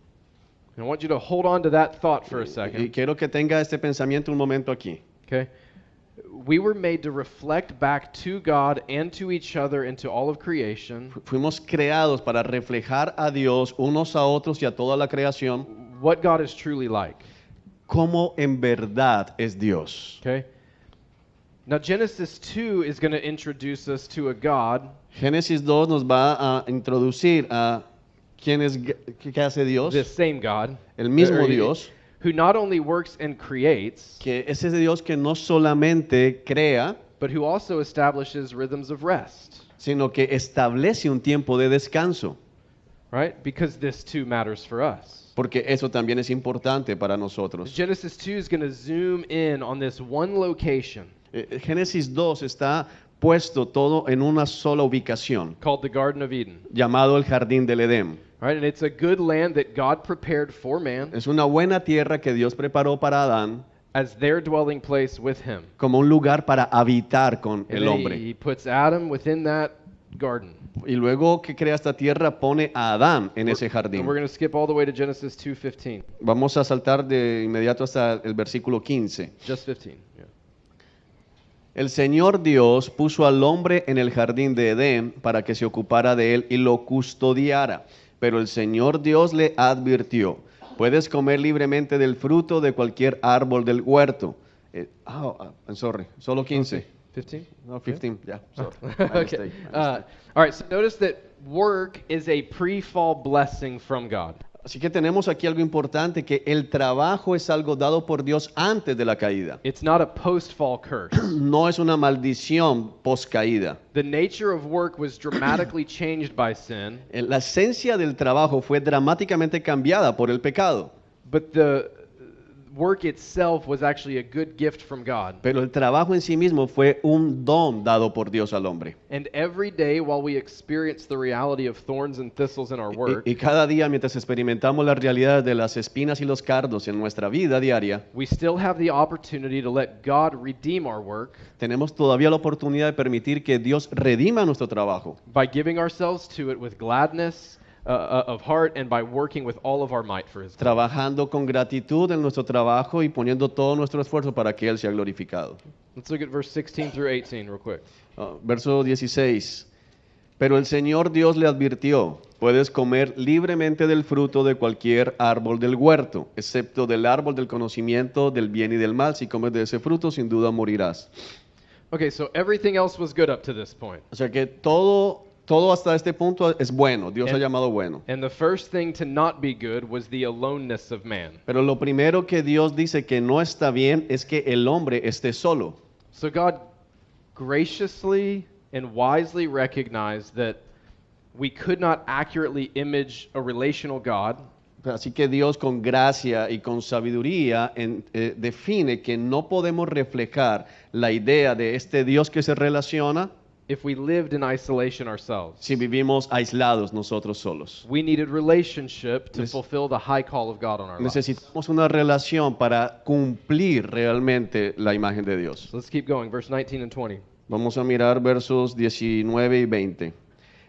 And I want you to hold on to that thought for a Y second. quiero que tenga este pensamiento un momento aquí. Okay? We were made to reflect back to God and to each other and to all of creation Fuimos creados para reflejar a Dios unos a otros y a toda la creación what God is truly like. como en verdad es Dios. Okay? Now, Genesis 2 is going to introduce us to a God Génesis 2 nos va a introducir a quién es, qué hace Dios, the same God, el mismo or- Dios, who not only works and creates, que es ese Dios que no solamente crea, but who also establishes rhythms of rest, sino que establece un tiempo de descanso, right? Because this too matters for us. porque eso también es importante para nosotros. Genesis 2 is going to zoom in on this one location Génesis 2 está puesto todo en una sola ubicación, called the Garden of Eden, llamado el Jardín del Edén. right? And it's a good land that God prepared for man Es una buena tierra que Dios preparó para Adán as their dwelling place with him. como un lugar para habitar con And el then hombre. he puts Adam within that garden. Y luego que crea esta tierra pone a Adán en ese And jardín. we're going to skip all the way to Genesis 2:15. Vamos a saltar de inmediato hasta el versículo 15. Just 15. Yeah. El Señor Dios puso al hombre en el jardín de Edén para que se ocupara de él y lo custodiara. Pero el Señor Dios le advirtió: puedes comer libremente del fruto de cualquier árbol del huerto. I'm sorry, solo 15. 15? No, 15, yeah, sorry. My Okay. mistake, my mistake. All right, so notice that work is a pre-fall blessing from God. Así que tenemos aquí algo importante, que el trabajo es algo dado por Dios antes de la caída. It's not a post-fall curse. No es una maldición post caída. The nature of work was dramatically changed by sin, La esencia del trabajo fue dramáticamente cambiada por el pecado. but the work itself was actually a good gift from God. Pero el trabajo en sí mismo fue un don dado por Dios al hombre. And every day while we experience the reality of thorns and thistles in our work, Y cada día mientras experimentamos la realidad de las espinas y los cardos en nuestra vida diaria, we still have the opportunity to let God redeem our work tenemos todavía la oportunidad de permitir que Dios redima nuestro trabajo, by giving ourselves to it with gladness of heart and by working with all of our might for His glory. trabajando con gratitud en nuestro trabajo y poniendo todo nuestro esfuerzo para que Él sea glorificado. Let's look at verse 16 through 18 real quick. Verso 16. Pero el Señor Dios le advirtió: puedes comer libremente del fruto de cualquier árbol del huerto, excepto del árbol del conocimiento del bien y del mal. Si comes de ese fruto, sin duda morirás. Okay, so everything else was good up to this point. O sea que todo hasta este punto es bueno. Dios ha And- llamado bueno. And the first thing to not be good was the aloneness of man. Pero lo primero que Dios dice que no está bien es que el hombre esté solo. So God graciously and wisely recognized that we could not accurately image a relational God, Así que Dios, con gracia y con sabiduría, define que no podemos reflejar la idea de este Dios que se relaciona if we lived in isolation ourselves. si vivimos aislados nosotros solos. We needed relationship to Nes- fulfill the high call of God on our lives. Necesitamos una relación para cumplir realmente la imagen de Dios. So let's keep going, verse 19 and 20. Vamos a mirar versos 19 y 20.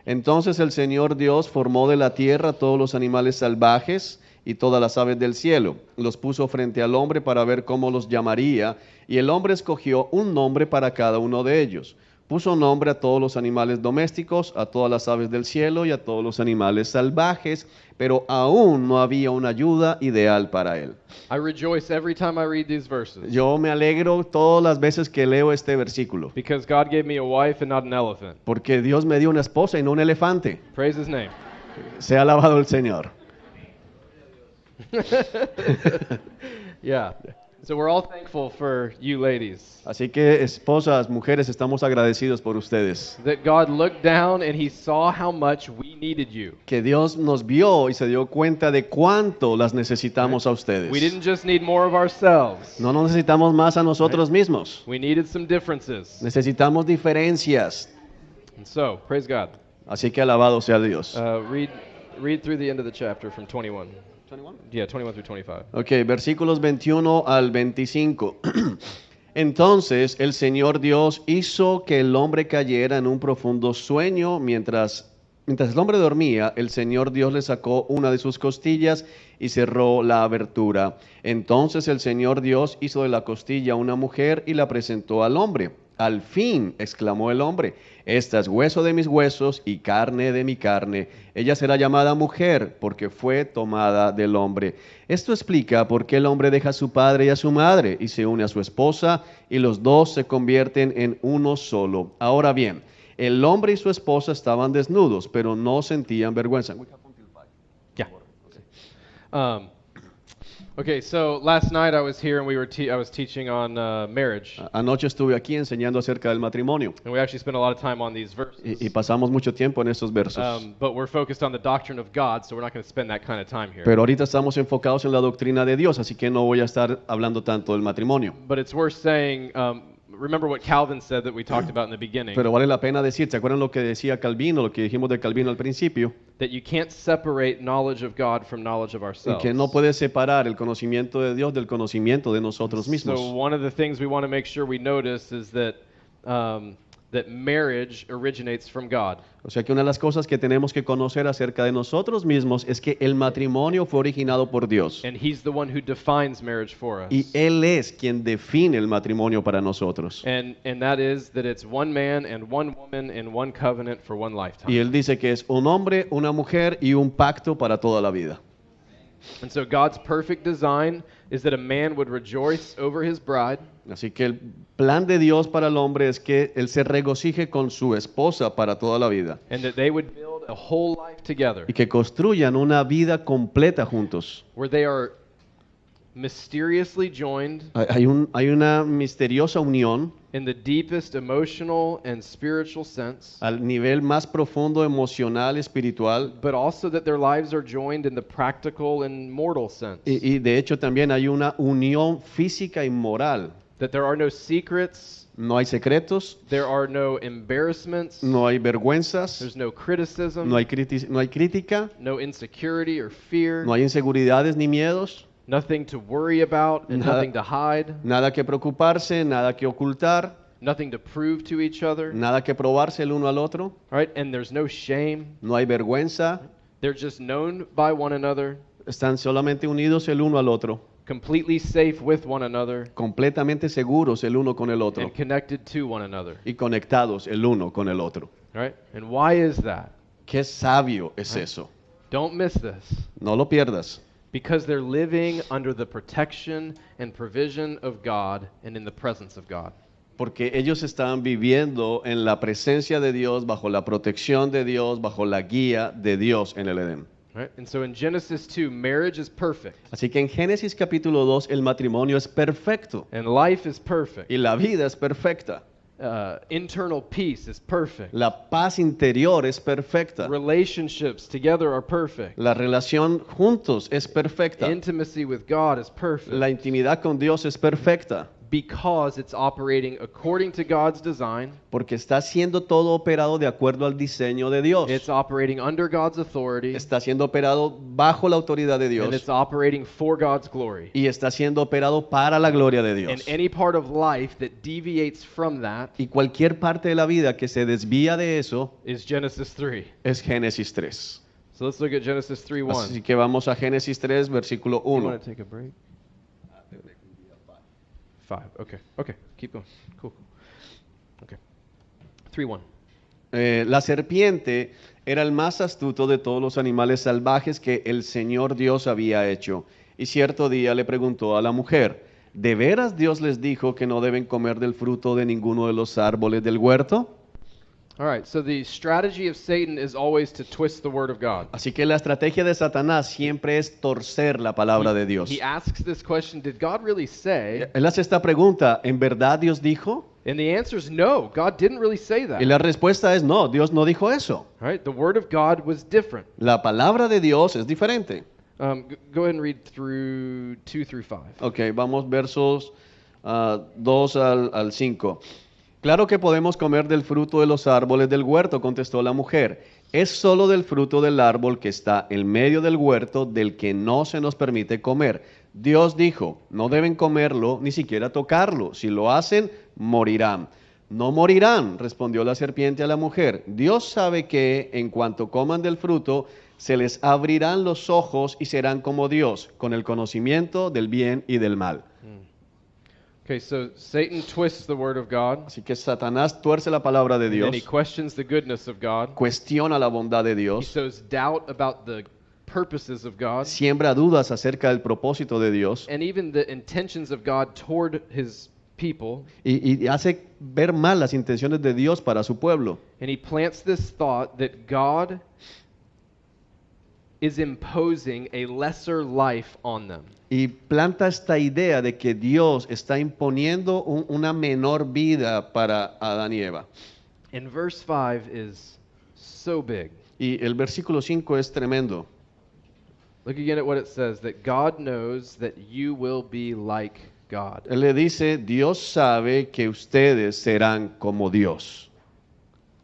Entonces el Señor Dios formó de la tierra todos los animales salvajes y todas las aves del cielo. Los puso frente al hombre para ver cómo los llamaría, y el hombre escogió un nombre para cada uno de ellos. Puso nombre a todos los animales domésticos, a todas las aves del cielo y a todos los animales salvajes, pero aún no había una ayuda ideal para él. I rejoice every time I read these verses Yo me alegro todas las veces que leo este versículo, because God gave me a wife and not an elephant. porque Dios me dio una esposa y no un elefante. Praise His name. Sea alabado el Señor. Yeah. So we're all thankful for you ladies. Así que esposas, mujeres, estamos agradecidos por ustedes. That God looked down and He saw how much we needed you. Que Dios nos vio y se dio cuenta de cuánto las necesitamos a ustedes. We didn't just need more of ourselves. No nos necesitamos más a nosotros mismos. We needed some differences. Necesitamos diferencias. And so, praise God. Así que alabado sea Dios. Read through the end of the chapter from 21. Yeah, 21 through 25. Ok, versículos 21 al 25. Entonces el Señor Dios hizo que el hombre cayera en un profundo sueño. Mientras el hombre dormía, el Señor Dios le sacó una de sus costillas y cerró la abertura. Entonces el Señor Dios hizo de la costilla una mujer y la presentó al hombre. Al fin, exclamó el hombre, esta es hueso de mis huesos y carne de mi carne. Ella será llamada mujer porque fue tomada del hombre. Esto explica por qué el hombre deja a su padre y a su madre y se une a su esposa y los dos se convierten en uno solo. Ahora bien, el hombre y su esposa estaban desnudos, pero no sentían vergüenza. Yeah. Okay, so last night I was here and I was teaching on marriage, Anoche estuve aquí enseñando acerca del matrimonio and we actually spent a lot of time on these verses. y pasamos mucho tiempo en estos versos. But we're focused on the doctrine of God, so we're not going to spend that kind of time here. Pero ahorita estamos enfocados en la doctrina de Dios, así que no voy a estar hablando tanto del matrimonio. But it's worth saying, remember what Calvin said that we talked about in the beginning, Pero vale la pena decir, ¿se acuerdan lo que decía Calvino, lo que dijimos de Calvino al principio? that you can't separate knowledge of God from knowledge of En ourselves. que no puedes separar el conocimiento de Dios del conocimiento de nosotros mismos. So one of the things we want to make sure we notice is that that marriage originates from God. O sea que una de las cosas que tenemos que conocer acerca de nosotros mismos es que el matrimonio fue originado por Dios. And he's the one who defines marriage for us. Y Él es quien define el matrimonio para nosotros. And that is that it's one man and one woman in one covenant for one lifetime. Y Él dice que es un hombre, una mujer y un pacto para toda la vida. And so God's perfect design is that a man would rejoice over his bride, Así que el plan de Dios para el hombre es que él se regocije con su esposa para toda la vida and that they would build a whole life together y que construyan una vida completa juntos. where they are mysteriously joined Hay una misteriosa unión in the deepest emotional and spiritual sense, al nivel más profundo emocional, espiritual, but also that their lives are joined in the practical and mortal sense. y de hecho también hay una unión física y moral. That there are no secrets, No hay secretos, there are no embarrassments, no hay vergüenzas, there's no criticism, no hay crítica, no insecurity or fear, no hay inseguridades ni miedos, nothing to worry about and Nada- nothing to hide, nada que preocuparse, nada que ocultar, nothing to prove to each other, nada que probarse el uno al otro, right? And there's no shame. no hay vergüenza, They're just known by one another, están solamente unidos el uno al otro, completely safe with one another, completamente seguros el uno con el otro and connected to one another, y conectados el uno con el otro. right? And why is that? Qué sabio es eso. Don't miss this. No lo pierdas. Because they're living under the protection and provision of God and in the presence of God. Porque ellos estaban viviendo en la presencia de Dios, bajo la protección de Dios, bajo la guía de Dios en el Edén. Right? And so in Genesis 2, marriage is perfect Así que en Génesis capítulo 2 el matrimonio es perfecto and life is perfect. y la vida es perfecta. Internal peace is perfect. La paz interior es perfecta. Relationships together are perfect. La relación juntos es perfecta. Intimacy with God is perfect. La intimidad con Dios es perfecta. Because it's operating according to God's design. Porque está siendo todo operado de acuerdo al diseño de Dios. It's operating under God's authority. Está siendo operado bajo la autoridad de And Dios. it's operating for God's glory. Y está siendo operado para la gloria de And Dios. any part of life that deviates from that Y cualquier parte de la vida que se desvía de eso is Genesis 3. es Génesis 3. So let's look at Genesis 3:1. Así que vamos a Génesis 3, versículo You 1. want to take a break? 5. Okay. Okay. Keep going. Cool. Okay. 3:1. La serpiente era el más astuto de todos los animales salvajes que el Señor Dios había hecho. Y cierto día le preguntó a la mujer, ¿de veras Dios les dijo que no deben comer del fruto de ninguno de los árboles del huerto? All right. So the strategy of Satan is always to twist the word of God. Así que la estrategia de Satanás siempre es torcer la palabra de Dios. He asks this question, did God really say? Él hace esta pregunta, ¿en verdad Dios dijo? And the answer is no. God didn't really say that. Y la respuesta es no, Dios no dijo eso. All right. The word of God was different. La palabra de Dios es diferente. Go ahead and read through 2 through 5. Ok, vamos versos 2 al 5. Claro que podemos comer del fruto de los árboles del huerto, contestó la mujer. Es solo del fruto del árbol que está en medio del huerto del que no se nos permite comer. Dios dijo, no deben comerlo, ni siquiera tocarlo. Si lo hacen, morirán. No morirán, respondió la serpiente a la mujer. Dios sabe que en cuanto coman del fruto, se les abrirán los ojos y serán como Dios, con el conocimiento del bien y del mal. Okay, so Satan twists the word of God, Así que Satanás tuerce la palabra de and then he Dios, questions the goodness of God. cuestiona la bondad de He Dios, sows doubt about the purposes of God, siembra dudas acerca del propósito de Dios and even the intentions of God toward his people. y hace ver mal las intenciones de Dios para su pueblo. And he plants this thought that God is imposing a lesser life on them. Y planta esta idea de que Dios está imponiendo una menor vida para Adán y Eva. And verse 5 is so big. Y el versículo 5 es tremendo. Look again at what it says, that God knows that you will be like God. Él le dice, Dios sabe que ustedes serán como Dios.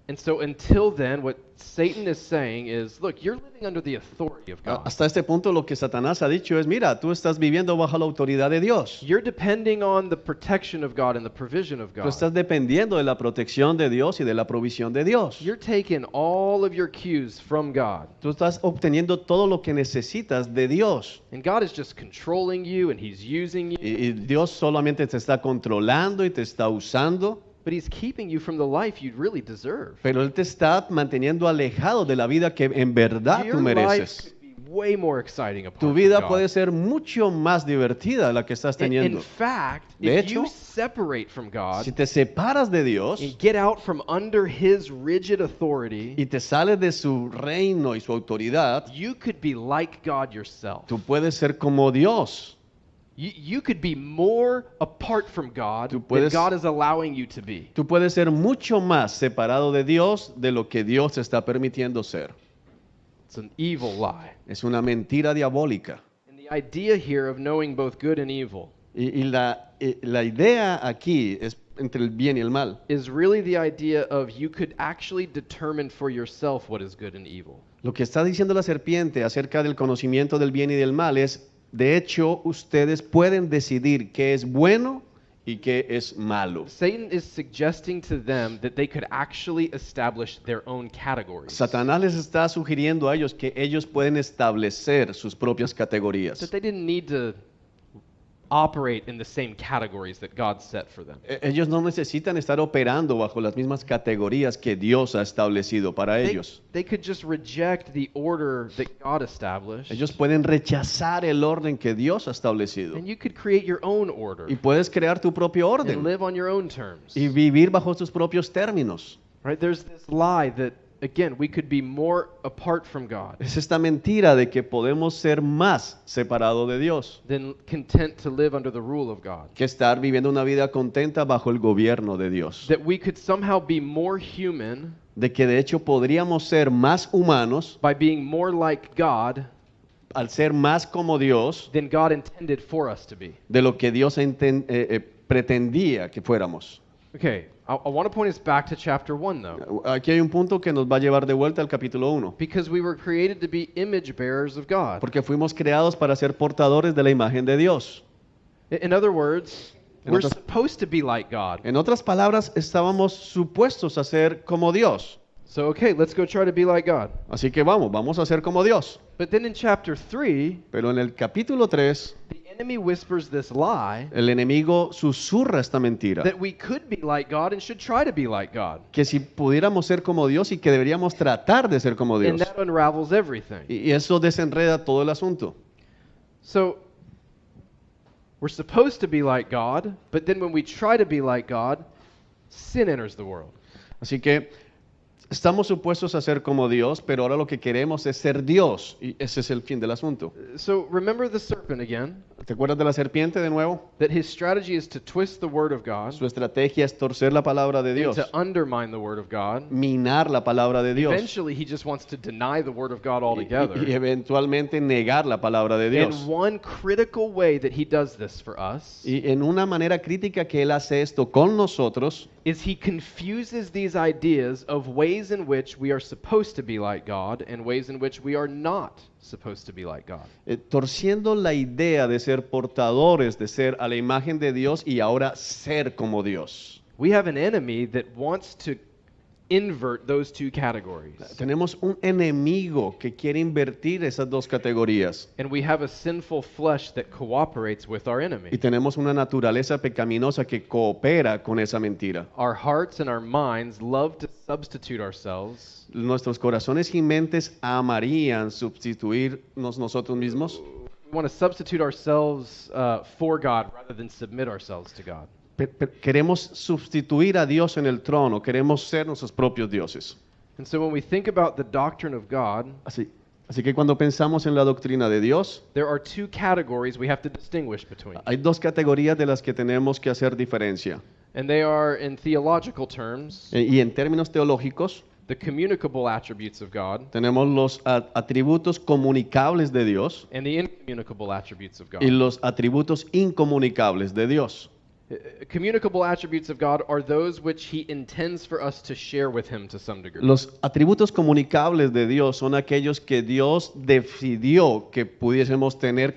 And so until then, what Satan is saying is, look, you're living under the authority of God. Hasta este punto lo que Satanás ha dicho es, mira, tú estás viviendo bajo la autoridad de Dios. You're depending on the protection of God and the provision of Tú God. estás dependiendo de la protección de Dios y de la provisión de Dios. You're taking all of your cues from God. Tú estás obteniendo todo lo que necesitas de Dios. And God is just controlling you and He's using you. Y Dios solamente te está controlando y te está usando. But He's keeping you from the life you'd really deserve. Pero Él te está manteniendo alejado de la vida que en verdad Your tú life mereces. could be way more exciting apart Tu from vida God. puede ser mucho más divertida de la que estás In teniendo. fact, De if hecho, you separate from God Si te separas de Dios and get out from under His rigid authority, y te sales de su reino y su autoridad, you could be like God yourself. tú puedes ser como Dios. You could be more apart from God Tú than puedes- God is allowing you to be. Tú puedes ser mucho más separado de Dios de lo que Dios te está permitiendo ser. It's an evil lie. Es una mentira diabólica. And the idea here of knowing both good and evil Y la idea aquí es entre el bien y el mal. is really the idea of you could actually determine for yourself what is good and evil. Lo que está diciendo la serpiente acerca del conocimiento del bien y del mal es, de hecho, ustedes pueden decidir qué es bueno y qué es malo. Satan is suggesting to them that they could actually establish their own categories. Satanás les está sugiriendo a ellos que ellos pueden establecer sus propias categorías. That they didn't need to operate in the same categories that God set for them. Ellos no necesitan estar operando bajo las mismas categorías que Dios ha establecido para ellos. They could just reject the order that God established, Ellos pueden rechazar el orden que Dios ha establecido. and you could create your own order Y puedes crear tu propio and orden live on your own terms. y vivir bajo tus propios términos. Right? There's this lie that, again, we could be more apart from God Es esta mentira de que podemos ser más separados de Dios than content to live under the rule of God. que estar viviendo una vida contenta bajo el gobierno de Dios. That we could somehow be more human De que de hecho podríamos ser más humanos by being more like God al ser más como Dios than God intended for us to be. de lo que Dios pretendía que fuéramos. Okay, I want to point us back to chapter 1, though, Aquí hay un punto que nos va a llevar de vuelta al capítulo 1. because we were created to be image bearers of God. Porque fuimos creados para ser portadores de la imagen de Dios. In other words, En we're otras- supposed to be like God. En otras palabras, estábamos supuestos a ser como Dios. So, okay, let's go try to be like God. Así que vamos a ser como Dios. But then in chapter 3, Pero en el capítulo 3, the enemy whispers this lie el enemigo susurra esta mentira. that we could be like God and should try to be like God. Que si pudiéramos ser como Dios y que deberíamos tratar de ser como And Dios. that unravels everything. Y eso desenreda todo el asunto. So, we're supposed to be like God, but then when we try to be like God, sin enters the world. Así que estamos supuestos a ser como Dios, pero ahora lo que queremos es ser Dios. Y ese es el fin del asunto. So, remember the serpent again, ¿Te acuerdas de la serpiente de nuevo? that his strategy is to twist the word of God, Su estrategia es torcer la palabra de and Dios, to undermine the word of God. minar la palabra de Dios Eventually, he just wants to deny the word of God y altogether. eventualmente negar la palabra de Dios. And one critical way that he does this for us Y en una manera crítica que Él hace esto con nosotros, is he confuses these ideas of ways in which we are supposed to be like God and ways in which we are not supposed to be like God. torciendo la idea de ser portadores, de ser a la imagen de Dios y ahora ser como Dios. We have an enemy that wants to invert those two categories. Tenemos un enemigo que quiere invertir esas dos categorías. And we have a sinful flesh that cooperates with our Y enemy. tenemos una naturaleza pecaminosa que coopera con esa mentira. Our hearts and our minds love to substitute ourselves. Nuestros corazones y mentes amarían sustituirnos nosotros mismos. We want to substitute ourselves for God rather than submit ourselves to God. Queremos sustituir a Dios en el trono, queremos ser nuestros propios dioses. And so when we think about the doctrine of God, Así que cuando pensamos en la doctrina de Dios, there are two categories we have to distinguish between. hay dos categorías de las que tenemos que hacer diferencia. And they are, in theological terms, Y en términos teológicos, the communicable attributes of God tenemos los atributos comunicables de Dios and the incommunicable attributes of God. y los atributos incomunicables de Dios. Communicable attributes of God are those which He intends for us to share with Him to some degree. Los atributos comunicables de Dios son aquellos que Dios decidió que pudiésemos tener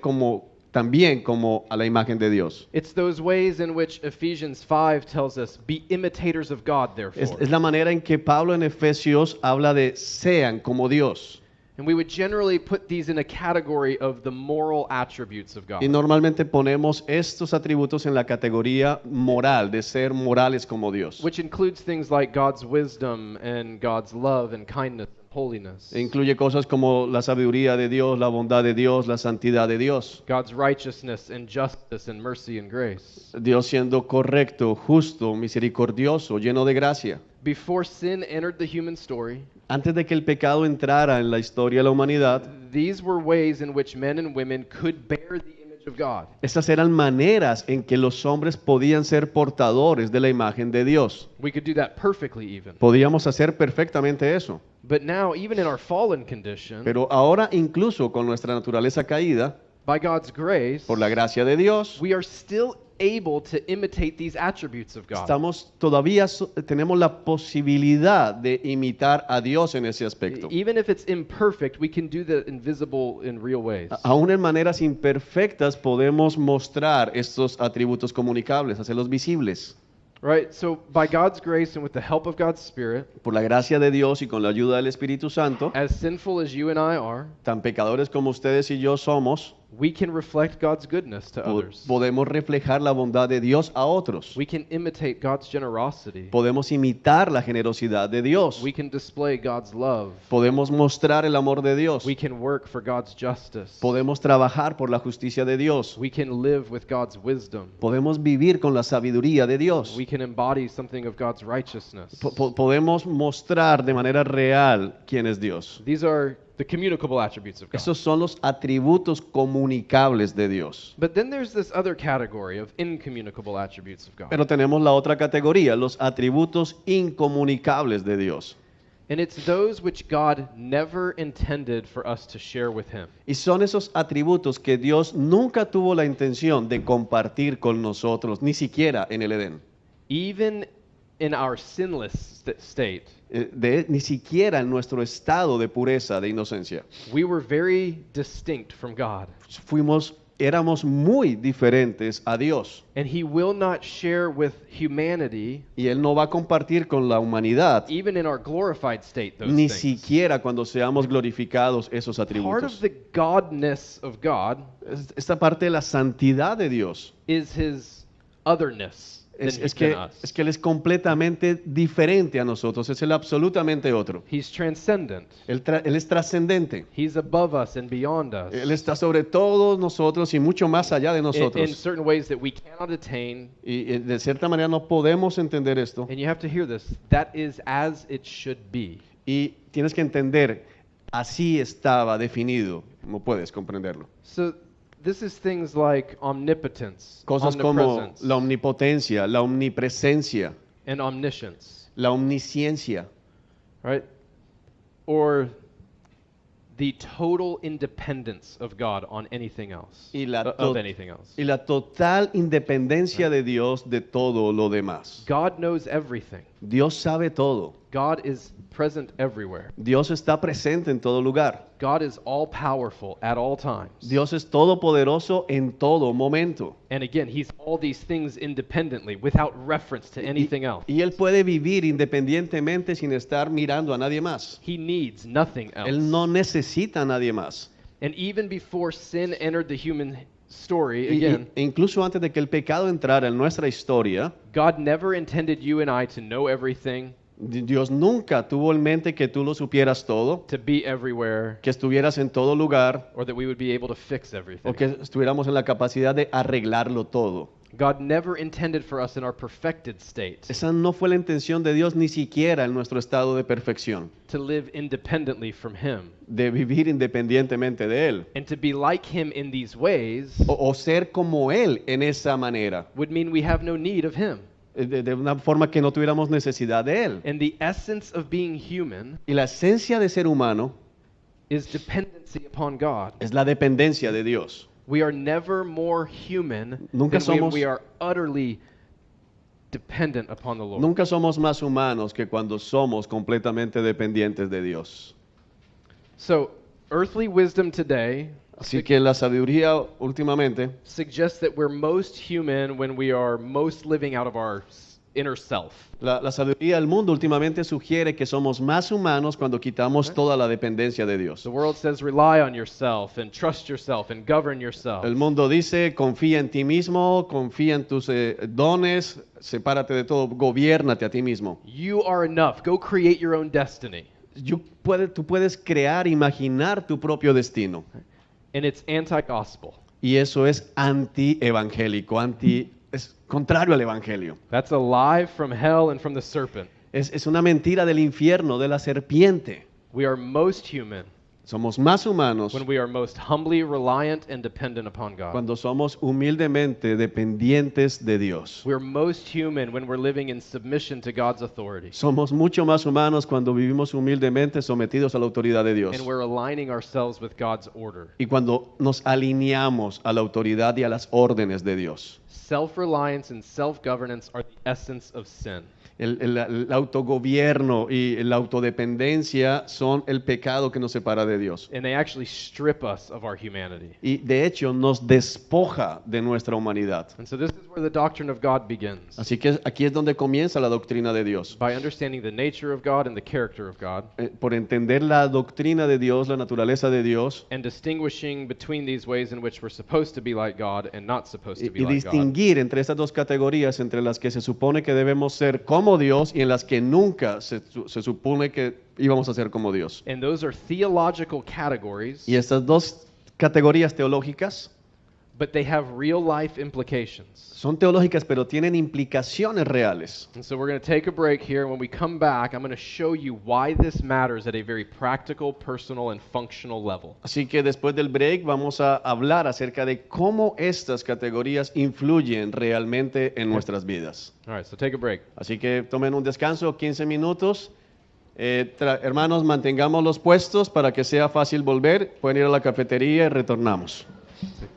también como a la imagen de Dios. It's those ways in which Ephesians 5 tells us, be imitators of God, therefore. Es la manera en que Pablo en Efesios habla de sean como Dios. And we would generally put these in a category of the moral attributes of God. Y normalmente ponemos estos atributos en la categoría moral, de ser morales como Dios. Which includes things like God's wisdom and God's love and kindness and holiness. Incluye cosas como la sabiduría de Dios, la bondad de Dios, la santidad de Dios. God's righteousness and justice and mercy and grace. Dios siendo correcto, justo, misericordioso, lleno de gracia. Before sin entered the human story, Antes de que el pecado entrara en la historia de la humanidad, these were ways in which men and women could bear the image of God. estas eran maneras en que los hombres podían ser portadores de la imagen de Dios. We could do that perfectly even. Podíamos hacer perfectamente eso. But now, even in our fallen condition, Pero ahora, incluso con nuestra naturaleza caída, by God's grace, por la gracia de Dios, we are still able to imitate these attributes of God. tenemos la posibilidad de imitar a Dios en ese aspecto. Even if it's imperfect, we can do the invisible in real ways. Aún en maneras imperfectas podemos mostrar estos atributos comunicables, hacerlos visibles. Right? So, by God's grace and with the help of God's Spirit, Por la gracia de Dios y con la ayuda del Espíritu Santo, as sinful as you and I are, tan pecadores como ustedes y yo somos, we can reflect God's goodness to others. podemos reflejar la bondad de Dios a otros. We can imitate God's generosity. Podemos imitar la generosidad de Dios. We can display God's love. Podemos mostrar el amor de Dios. We can work for God's justice. Podemos trabajar por la justicia de Dios. We can live with God's wisdom. Podemos vivir con la sabiduría de Dios. We can embody something of God's righteousness. Podemos mostrar de manera real quién es Dios. These are the communicable attributes of God. Esos son los atributos comunicables de Dios. But then there's this other category of incommunicable attributes of God. Pero tenemos la otra categoría, los atributos incomunicables de Dios. And it's those which God never intended for us to share with Him. Y son esos atributos que Dios nunca tuvo la intención de compartir con nosotros, ni siquiera en el Edén. Even in our sinless state, Ni siquiera en nuestro estado de pureza, de inocencia. we were very distinct from God. Éramos muy diferentes a Dios. And He will not share with humanity, Y Él no va a compartir con la humanidad, even in our glorified state, those ni things. siquiera cuando seamos glorificados esos Part of atributos. the godness of God Esta parte de la santidad de Dios is His otherness than es than que us. Él es completamente diferente a nosotros, es Él absolutamente otro. He's transcendent. Él es trascendente. He's above us and beyond us. Él está sobre todos nosotros y mucho más allá de In nosotros. certain ways that we cannot attain. Y de cierta manera no podemos entender esto. And you have to hear this. That is as it should be. Y tienes que entender, así estaba definido. No puedes comprenderlo. So this is things like omnipotence, Cosas como omnipresence, la omnipotencia, la omnipresencia, and omniscience, la omnisciencia, right? Or the total independence of God on anything else, y la, of anything else. total independencia de Dios de todo lo demás. God knows everything. Dios sabe todo. God is present everywhere. Dios está presente en todo lugar. God is all powerful at all times. Dios es todopoderoso en todo momento. And again, he's all these things independently without reference to anything else. Y Él puede vivir independientemente sin estar mirando a nadie más. He needs nothing Él else. no necesita a nadie más. And even before sin entered the human story, Y- again, e incluso antes de que el pecado entrara en nuestra historia, God never intended you and I to know everything, Dios nunca tuvo en mente que tú lo supieras todo, to be everywhere, que estuvieras en todo lugar or that we would be able to fix o everything. que estuviéramos en la capacidad de arreglarlo todo. God never intended for us in our perfected state Esa no fue la intención de Dios ni siquiera en nuestro estado de perfección, to live independently from him. de vivir independientemente de Él And to be like him in these ways o ser como Él en esa manera, would mean we have no need of him. de una forma que no tuviéramos necesidad de Él. And the essence of being human Y la esencia de ser humano is dependency upon God. es la dependencia de Dios. We are never more human Nunca than when somos- we are utterly dependent upon the Lord. Nunca somos más humanos que cuando somos completamente dependientes de Dios. So, earthly wisdom today Así que la sabiduría últimamente suggests that we're most human when we are most living out of our inner self. La sabiduría del mundo últimamente sugiere que somos más humanos cuando quitamos toda la dependencia de Dios. The world says rely on yourself and trust yourself and govern yourself. El mundo dice, confía en ti mismo, confía en tus dones, sepárate de todo, gobiérnate a ti mismo. You are enough. Go create your own destiny. Tú puedes crear, imaginar tu propio destino. And it's anti-gospel. Y eso es anti-evangélico, es contrario al evangelio. That's a lie from hell and from the serpent. Es una mentira del infierno, de la serpiente. We are most human Somos más humanos when we are most humbly reliant and dependent upon God. cuando somos humildemente dependientes de Dios. We're most human when we're living in submission to God's authority. Somos mucho más humanos cuando vivimos humildemente sometidos a la autoridad de Dios. And we're aligning ourselves with God's order. Y cuando nos alineamos a la autoridad y a las órdenes de Dios. Self-reliance and self-governance are the essence of sin. El autogobierno y la autodependencia son el pecado que nos separa de Dios. And they actually strip us of our humanity. Y de hecho nos despoja de nuestra humanidad. And so this is where the doctrine of God begins. Así que aquí es donde comienza la doctrina de Dios. By understanding the nature of God and the character of God, Por entender la doctrina de Dios, la naturaleza de Dios, and distinguishing between these ways in which we're supposed to be like God and not supposed to be y like God. distinguir entre estas dos categorías, entre las que se supone que debemos ser como Dios y en las que nunca se supone que íbamos a ser como Dios. And those are theological categories, Y estas dos categorías teológicas but they have real life implications. son teológicas, pero tienen implicaciones reales. And so we're going to take a break here, and when we come back, I'm going to show you why this matters at a very practical, personal, and functional level. Así que después del break vamos a hablar acerca de cómo estas categorías influyen realmente en nuestras vidas. All right, so take a break. Así que tomen un descanso, 15 minutos. Hermanos, mantengamos los puestos para que sea fácil volver. Pueden ir a la cafetería y retornamos. So